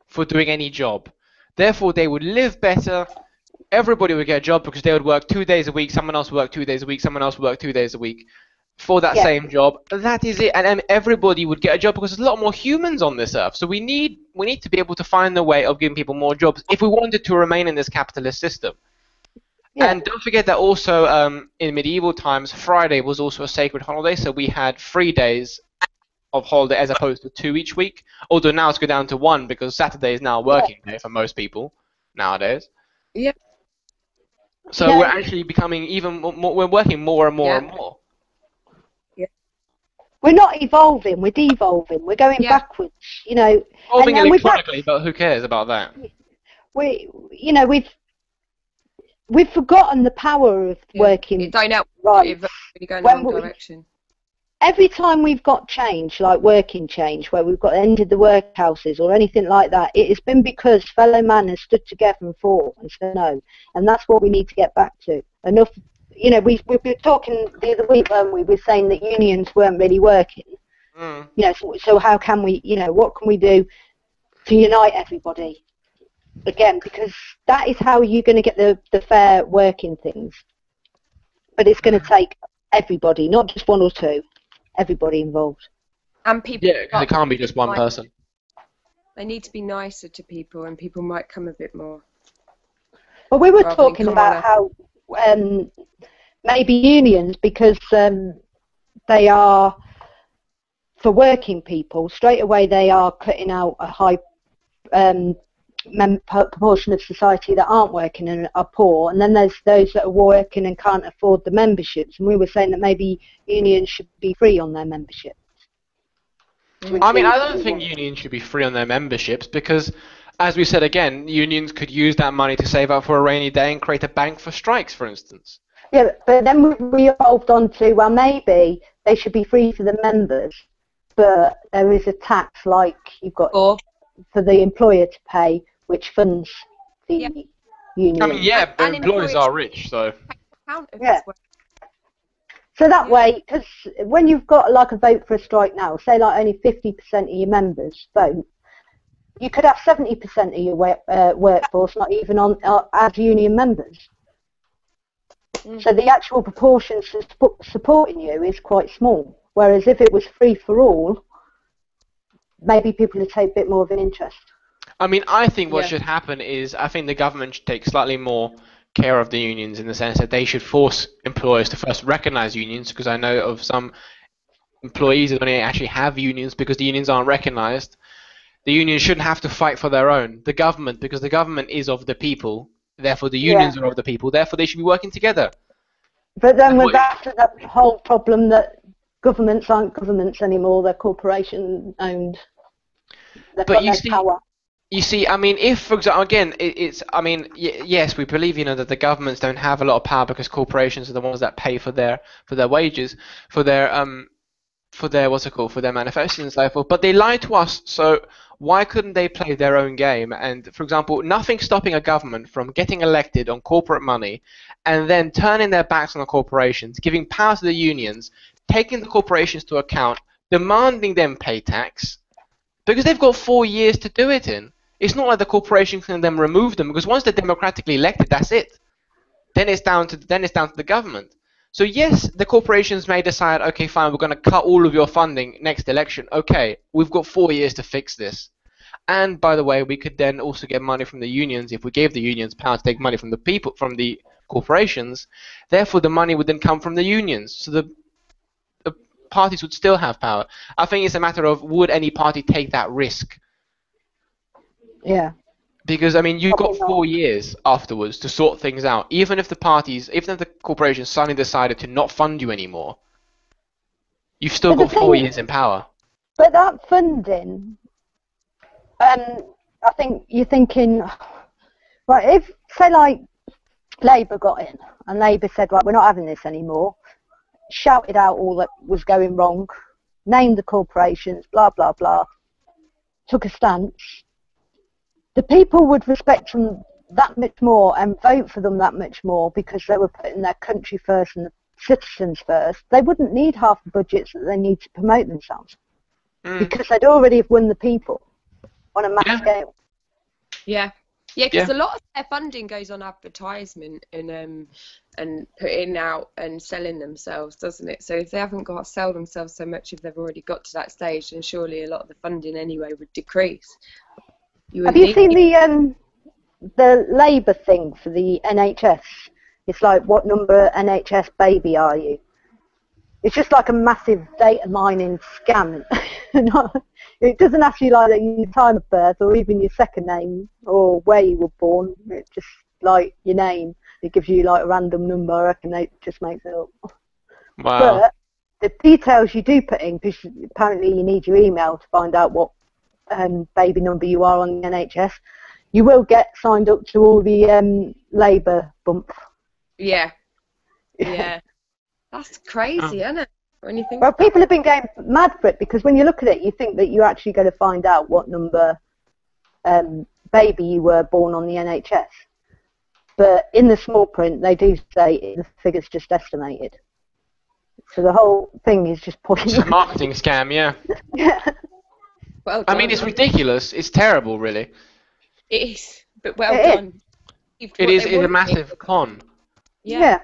for doing any job. Therefore, they would live better. Everybody would get a job because they would work 2 days a week. Someone else would work 2 days a week. Someone else would work 2 days a week for that same job. That is it. And everybody would get a job because there's a lot more humans on this earth. So we need to be able to find a way of giving people more jobs if we wanted to remain in this capitalist system. Yeah. And don't forget that also in medieval times, Friday was also a sacred holiday. So we had 3 days of holiday as opposed to 2 each week. Although now it's go down to 1 because Saturday is now a working day for most people nowadays. Yeah. So we're actually becoming even more, we're working more and more and more. Yeah. We're not evolving, we're devolving, we're going backwards, you know. Evolving electronically, but who cares about that? We've forgotten the power of working. It don't help right. If you're going in the wrong direction. Every time we've got change, like working change, where we've got ended the workhouses or anything like that, it has been because fellow man has stood together and fought and said no. And that's what we need to get back to. Enough, you know, we were talking the other week, weren't we? We were saying that unions weren't really working. You know, so how can we, you know, what can we do to unite everybody? Again, because that is how you're going to get the fair working things. But it's going to take everybody, not just one or two. Everybody involved. And people. Yeah, because it can't be just one person. They need to be nicer to people, and people might come a bit more. Well, we were talking about how maybe unions, because they are, for working people, straight away they are cutting out a high proportion of society that aren't working and are poor, and then there's those that are working and can't afford the memberships, and we were saying that maybe unions should be free on their memberships. I mean, I don't think unions should be free on their memberships because, as we said again, unions could use that money to save up for a rainy day and create a bank for strikes, for instance. Yeah, but then we evolved on to, well, maybe they should be free for the members, but there is a tax like you've got for the employer to pay, which funds the union. I mean, yeah, but employers are rich, so. Yeah. So that way, because when you've got like a vote for a strike now, say like only 50% of your members vote, you could have 70% of your workforce not even on as union members. So the actual proportions supporting you is quite small. Whereas if it was free for all, maybe people would take a bit more of an interest. I mean, I think what should happen is I think the government should take slightly more care of the unions in the sense that they should force employers to first recognize unions, because I know of some employees that don't actually have unions because the unions aren't recognized. The unions shouldn't have to fight for their own. The government, because the government is of the people, therefore the unions are of the people, therefore they should be working together. But then we're back to that whole problem that governments aren't governments anymore, they're corporation owned. They've got no power. You see, I mean, if, for example, again, I mean, yes, we believe, that the governments don't have a lot of power because corporations are the ones that pay for their wages, for their what's it called, for their manifestos and so forth. But they lie to us, so why couldn't they play their own game? And, for example, nothing's stopping a government from getting elected on corporate money and then turning their backs on the corporations, giving power to the unions, taking the corporations to account, demanding them pay tax, because they've got 4 years to do it in. It's not like the corporation can then remove them, because once they're democratically elected, that's it. Then it's down to the government. So yes, the corporations may decide, okay, fine, we're going to cut all of your funding next election. Okay, we've got 4 years to fix this. And by the way, we could then also get money from the unions if we gave the unions power to take money from the people, from the corporations. Therefore, the money would then come from the unions. So the parties would still have power. I think it's a matter of, would any party take that risk? Yeah. Because, I mean, you've got 4 years afterwards to sort things out. Even if the corporations suddenly decided to not fund you anymore, you've still got 4 years in power. But that funding, I think you're thinking, right, if, say, like, Labour got in, and Labour said, right, we're not having this anymore, shouted out all that was going wrong, named the corporations, blah, blah, blah, took a stance, the people would respect them that much more and vote for them that much more because they were putting their country first and the citizens first. They wouldn't need half the budgets that they need to promote themselves because they'd already have won the people on a mass scale. Yeah. Yeah, because a lot of their funding goes on advertisement and putting out and selling themselves, doesn't it? So if they haven't got to sell themselves so much, if they've already got to that stage, then surely a lot of the funding anyway would decrease. Have you seen the Labour thing for the NHS? It's like, what number NHS baby are you? It's just like a massive data mining scam. It doesn't ask you like your time of birth or even your second name or where you were born. It's just like your name. It gives you like a random number. I reckon they just makes it up. Wow. But the details you do put in, because apparently you need your email to find out what baby number you are on the NHS, you will get signed up to all the Labour bump. Yeah. Yeah. That's crazy, isn't it? When you think well, people have been going mad for it because when you look at it, you think that you're actually going to find out what number baby you were born on the NHS. But in the small print, they do say the figure's just estimated. So the whole thing is just pointing. It's a marketing scam, yeah. Yeah. well done. I mean, it's ridiculous. It's terrible, really. It is, but well done. It's a massive con. Yeah.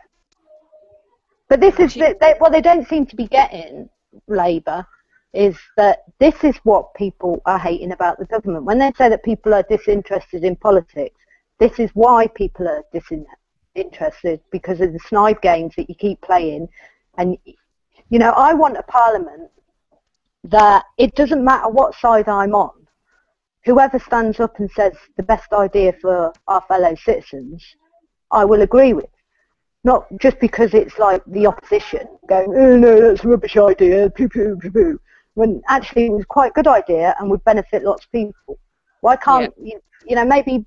But this is what they don't seem to be getting, Labour, is that this is what people are hating about the government. When they say that people are disinterested in politics, this is why people are disinterested, because of the snipe games that you keep playing. And, I want a parliament that it doesn't matter what side I'm on. Whoever stands up and says the best idea for our fellow citizens, I will agree with. Not just because it's like the opposition going, oh no, that's a rubbish idea, poo poo poo poo, when actually it was quite a good idea and would benefit lots of people. Why can't, maybe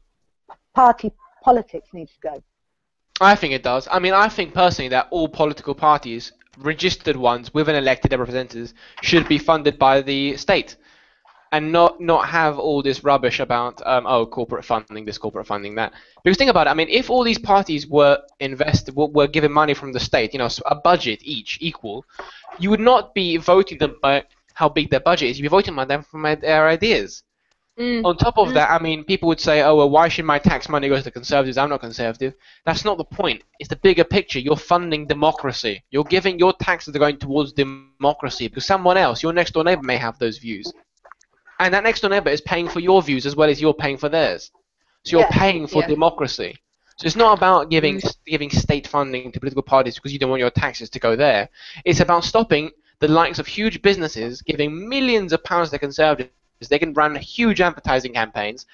party politics needs to go? I think it does. I mean, I think personally that all political parties, registered ones with an elected representatives, should be funded by the state. And not have all this rubbish about corporate funding this, corporate funding that. Because think about it. I mean, if all these parties were given money from the state, a budget each equal, you would not be voting them by how big their budget is. You'd be voting by them from their ideas. On top of that, I mean, people would say, oh well, why should my tax money go to the Conservatives? I'm not Conservative. That's not the point. It's the bigger picture. You're funding democracy. You're giving your taxes are going towards democracy because someone else, your next door neighbor, may have those views. And that next door neighbor is paying for your views as well as you're paying for theirs. So you're paying for democracy. So it's not about giving state funding to political parties because you don't want your taxes to go there. It's about stopping the likes of huge businesses giving millions of pounds to Conservatives. They can run huge advertising campaigns,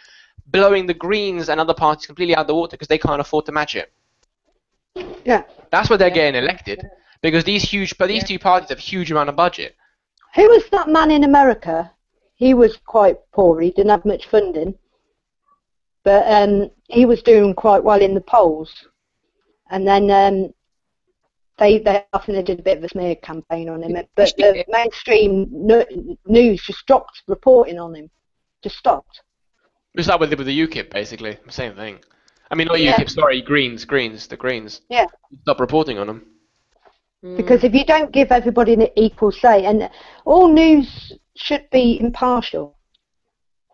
blowing the Greens and other parties completely out of the water because they can't afford to match it. Yeah. That's why they're getting elected, because these two parties have a huge amount of budget. Who was that man in America? He was quite poor. He didn't have much funding. but he was doing quite well in the polls, and then I think they did a bit of a smear campaign on him, but the mainstream news just stopped reporting on him, just stopped. It's like with the UKIP, basically, same thing. I mean, not Yeah. UKIP, sorry, the Greens. Yeah. Stop reporting on them. Because if you don't give everybody an equal say, and all news should be impartial.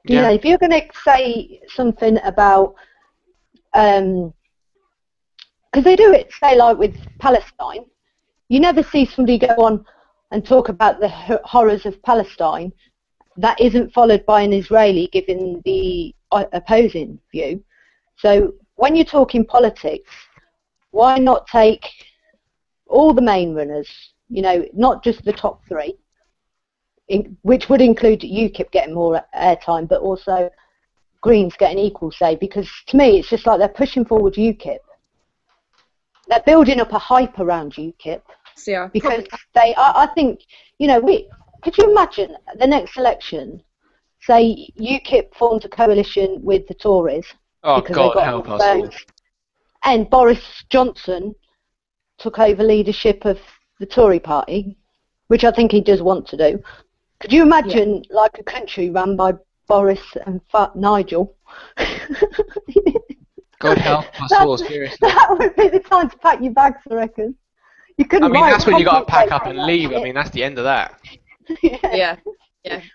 You know, if you're going to say something about, because they do it, say like with Palestine, you never see somebody go on and talk about the horrors of Palestine that isn't followed by an Israeli giving the opposing view. So when you're talking politics, why not take all the main runners, you know, not just the top three, which would include UKIP getting more airtime, but also Greens getting equal say, because to me it's just like they're pushing forward UKIP. They're building up a hype around UKIP. Yeah, because I think, you know, could you imagine the next election, say UKIP formed a coalition with the Tories, Oh, because God, they got help us all. and Boris Johnson took over leadership of the Tory party, which I think he does want to do. Could you imagine like a country run by Boris and Nigel? God help us all, seriously. That would be the time to pack your bags, I reckon. You couldn't. I mean, that's when you got to pack up compliment and leave. I shit. mean, that's the end of that. Yeah,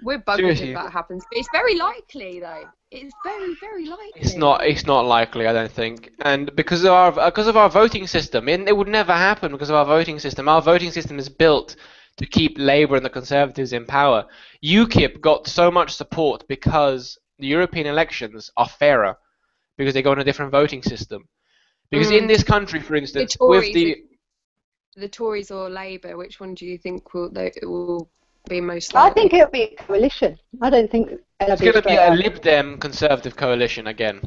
we're buggered Seriously. if that happens. But it's very likely, though. It's very, very likely. It's not likely, I don't think. And because of our voting system, it would never happen because of our voting system. Our voting system is built to keep Labour and the Conservatives in power. UKIP got so much support because the European elections are fairer, because they go on a different voting system. Because in this country, for instance, with the Tories or Labour, which one do you think will be most I likely? think it'll be a coalition. I don't think it's going to be a Lib Dem Conservative coalition again.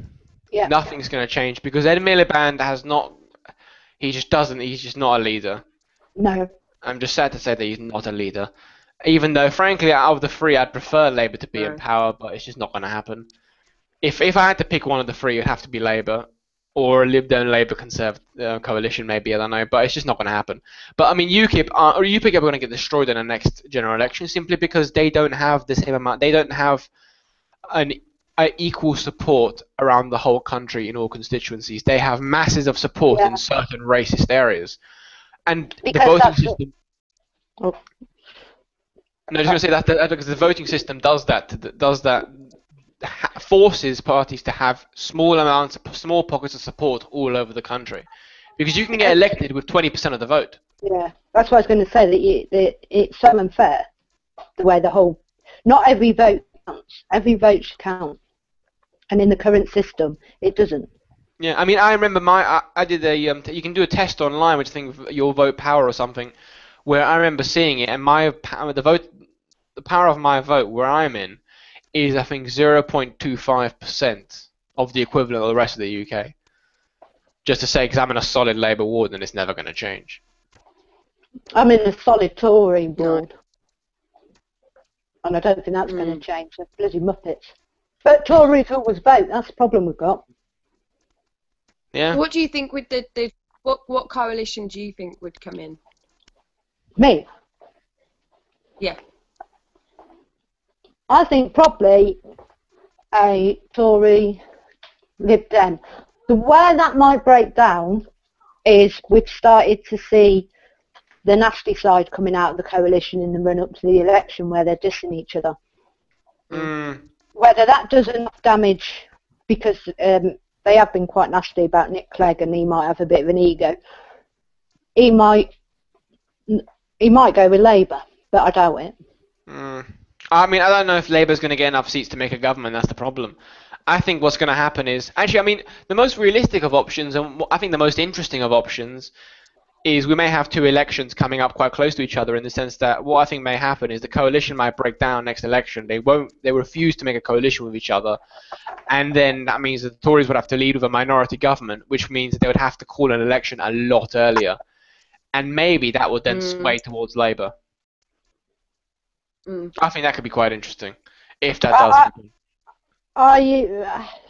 Yeah. Nothing's going to change because Ed Miliband has not. He's just not a leader. No. I'm just sad to say that he's not a leader. Even though, frankly, out of the three, I'd prefer Labour to be in power, but it's just not going to happen. If I had to pick one of the three, it'd have to be Labour. Or a Lib Dem Labour Conservative coalition, maybe, I don't know, but it's just not going to happen. But I mean, UKIP are going to get destroyed in the next general election simply because they don't have the same amount. They don't have an equal support around the whole country in all constituencies. They have masses of support in certain racist areas, and because the voting system. No, I was going to say that because the voting system does that. Forces parties to have small pockets of support all over the country, because you can get elected with 20% of the vote. Yeah, that's what I was going to say. That it's so unfair the way not every vote counts. Every vote should count, and in the current system, it doesn't. Yeah, I mean, I remember I did a you can do a test online, which I think Your Vote Power or something, where I remember seeing it, and the power of my vote where I'm in is I think 0.25% of the equivalent of the rest of the UK. Just to say, because I'm in a solid Labour ward and it's never going to change. I'm in a solid Tory ward, and I don't think that's going to change. They're bloody muppets. But Tories always vote. That's the problem we've got. Yeah. What do you think with what coalition do you think would come in? Me? Yeah. I think probably a Tory Lib Dem. The way that might break down is we've started to see the nasty side coming out of the coalition in the run-up to the election where they're dissing each other. Whether that does enough damage, because they have been quite nasty about Nick Clegg and he might have a bit of an ego. He might go with Labour, but I doubt it. I mean, I don't know if Labour's going to get enough seats to make a government. That's the problem. I think what's going to happen is... Actually, I mean, the most realistic of options, and I think the most interesting of options, is we may have two elections coming up quite close to each other, in the sense that what I think may happen is the coalition might break down next election. They refuse to make a coalition with each other. And then that means that the Tories would have to lead with a minority government, which means that they would have to call an election a lot earlier. And maybe that would then sway towards Labour. I think that could be quite interesting if that does happen.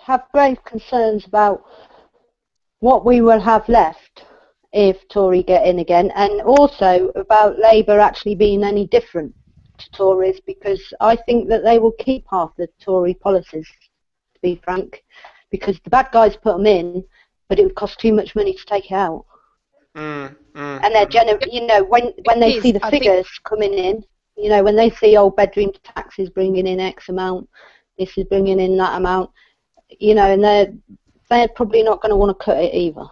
have grave concerns about what we will have left if Tory get in again, and also about Labour actually being any different to Tories, because I think that they will keep half the Tory policies, to be frank, because the bad guys put them in, but it would cost too much money to take it out. And they're when they see the figures coming in, when they see old bedroom taxes bringing in X amount, this is bringing in that amount, and they're probably not going to want to cut it either.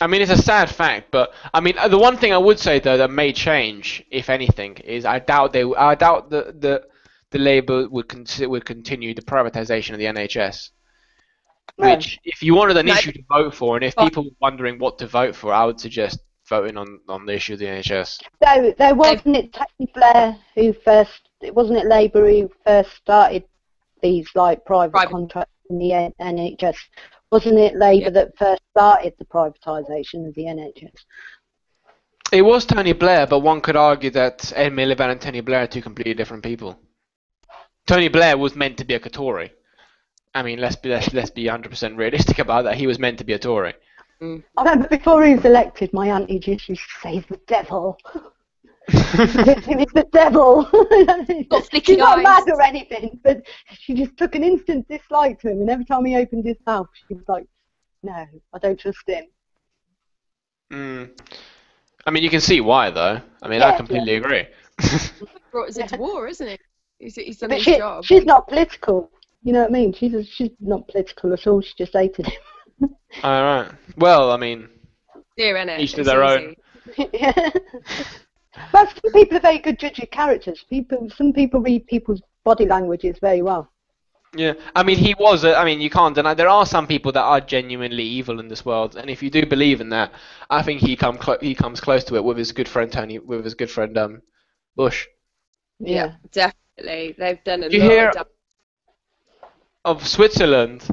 I mean, it's a sad fact, but I mean, the one thing I would say though that may change, if anything, is I doubt the Labour would continue the privatisation of the NHS. Which, if you wanted an issue to vote for, and if people were wondering what to vote for, I would suggest voting on the issue of the NHS. So there wasn't it Tony Blair wasn't it Labour who first started these like private contracts in the NHS? Wasn't it Labour that first started the privatisation of the NHS? It was Tony Blair, but one could argue that Ed Miliband and Tony Blair are two completely different people. Tony Blair was meant to be a Tory. I mean, let's be 100% realistic about that. He was meant to be a Tory. I remember before he was elected, my auntie just used to say, "He's the devil." He's the devil. She's not mad or anything, but she just took an instant dislike to him, and every time he opened his mouth, she was like, "No, I don't trust him." I mean, you can see why, though. I mean, I completely agree. Brought us into war, isn't it? He's done his job. She's not political. You know what I mean? She's not political at all. She just hated him. All right. Well, I mean, each to their own. Yeah. But some people are very good judges of characters. Some people read people's body languages very well. Yeah, I mean, he was. I mean, you can't deny. There are some people that are genuinely evil in this world, and if you do believe in that, I think he comes close to it with his good friend Bush. Yeah, definitely. They've done a lot. You hear of Switzerland?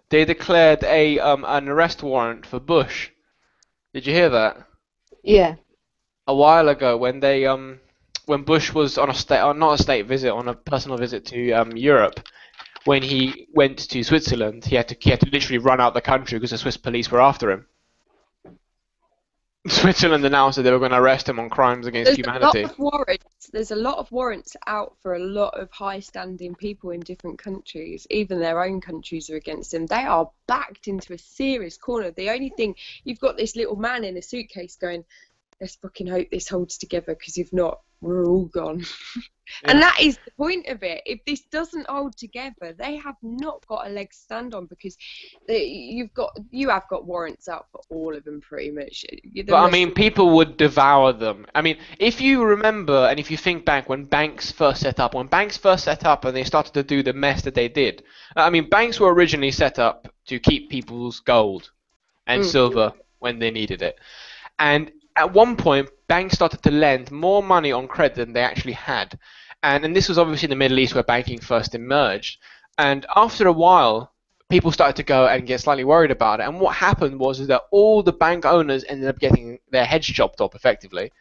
They declared an arrest warrant for Bush. Did you hear that? Yeah. A while ago, when Bush was on a personal visit to Europe, when he went to Switzerland, he had to literally run out the country because the Swiss police were after him. Switzerland announced that they were going to arrest him on crimes against humanity. There's a lot of warrants out for a lot of high-standing people in different countries. Even their own countries are against him. They are backed into a serious corner. The only thing, you've got this little man in a suitcase going, "Let's fucking hope this holds together, because if not, we're all gone." And that is the point of it. If this doesn't hold together, they have not got a leg to stand on, because you have got warrants out for all of them pretty much. But I mean, people would devour them. I mean, if you remember and if you think back when banks first set up and they started to do the mess that they did. I mean, banks were originally set up to keep people's gold and silver when they needed it. And at one point, banks started to lend more money on credit than they actually had. And this was obviously in the Middle East where banking first emerged. And after a while, people started to go and get slightly worried about it. And what happened was that all the bank owners ended up getting their heads chopped off, effectively,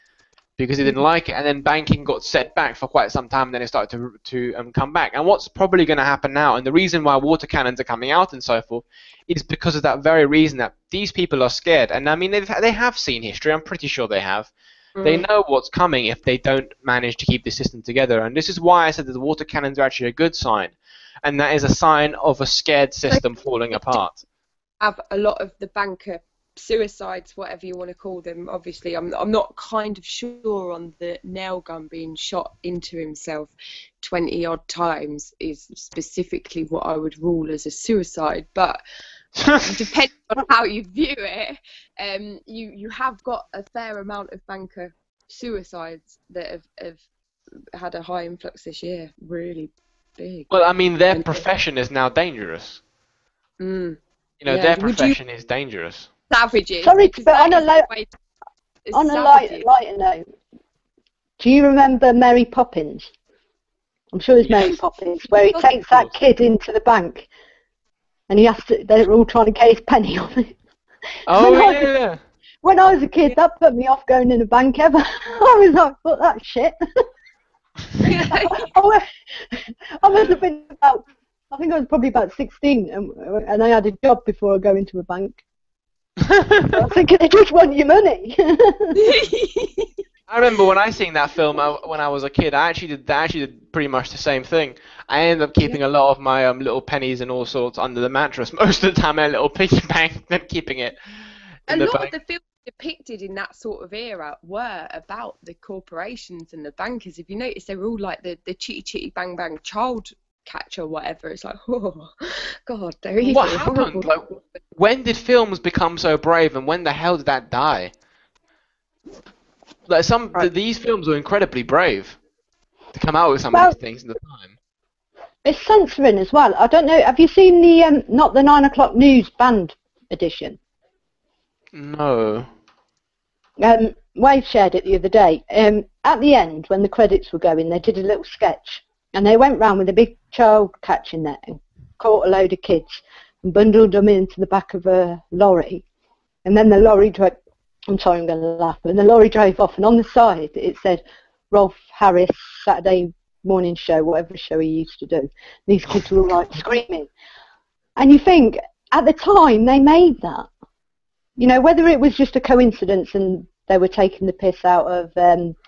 because they didn't like it. And then banking got set back for quite some time, and then it started to come back. And what's probably going to happen now, and the reason why water cannons are coming out and so forth, is because of that very reason, that these people are scared. And I mean, they have seen history. I'm pretty sure they have. They know what's coming if they don't manage to keep the system together. And this is why I said that the water cannons are actually a good sign. And that is a sign of a scared system falling apart. Have a lot of the banker suicides, whatever you want to call them. Obviously, I'm not kind of sure on the nail gun being shot into himself 20 odd times is specifically what I would rule as a suicide. But depending on how you view it, you have got a fair amount of banker suicides that have had a high influx this year. Really big. Well, I mean, their profession is now dangerous. Their profession is dangerous. Savages. Sorry, but on a lighter note, do you remember Mary Poppins? I'm sure it's Mary Poppins, where he takes that kid into the bank. And they're all trying to get his penny on it. Oh, yeah. When I was a kid, that put me off going in a bank ever. I was like, fuck that shit. I must have been about I think I was probably about 16, and I had a job before I go into a bank. I was thinking they just want your money. I remember when I seen that film when I was a kid. I actually did pretty much the same thing. I ended up keeping a lot of my little pennies and all sorts under the mattress most of the time. I had a little piggy bank, then keeping it in A the lot bank. of the films depicted in that sort of era were about the corporations and the bankers. If you notice, they were all like the chitty chitty bang bang child catch or whatever. It's like, oh God, they're evil. What happened? Like, when did films become so brave, and when the hell did that die? Like these films were incredibly brave to come out with some of these things at the time. It's censoring as well. I don't know. Have you seen the not the 9 o'clock news banned edition? No. Wave shared it the other day. At the end, when the credits were going, they did a little sketch, and they went round with a big child catching net and caught a load of kids and bundled them into the back of a lorry, and then the lorry drove. I'm sorry, I'm going to laugh. And the lorry drove off, and on the side it said Rolf Harris Saturday morning show, whatever show he used to do. These kids were all like screaming, and you think at the time they made that. You know, whether it was just a coincidence and they were taking the piss out of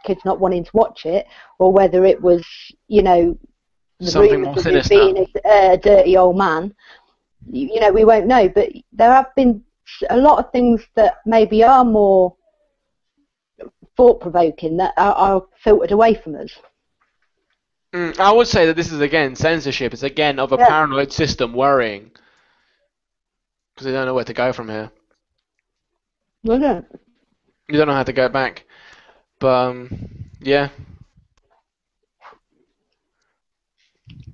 kids not wanting to watch it, or whether it was, you know, the something more rumours of it sinister. being a dirty old man. You know, we won't know. But there have been a lot of things that maybe are more thought-provoking that are filtered away from us. I would say that this is again censorship. It's again of a paranoid system worrying because they don't know where to go from here. Well, no. You don't know how to go back. But yeah.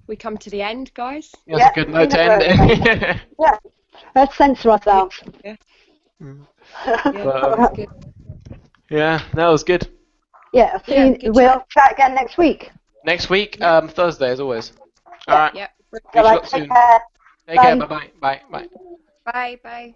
We come to the end, guys. That's a good note to end it. Yeah, let's censor ourselves. Yeah. But, Good. yeah, that was good. Yeah, we'll chat again next week. Next week, Thursday as always. All right. Yep. Reach out soon. Take care. Take care. Bye bye. Bye bye. Bye. Bye.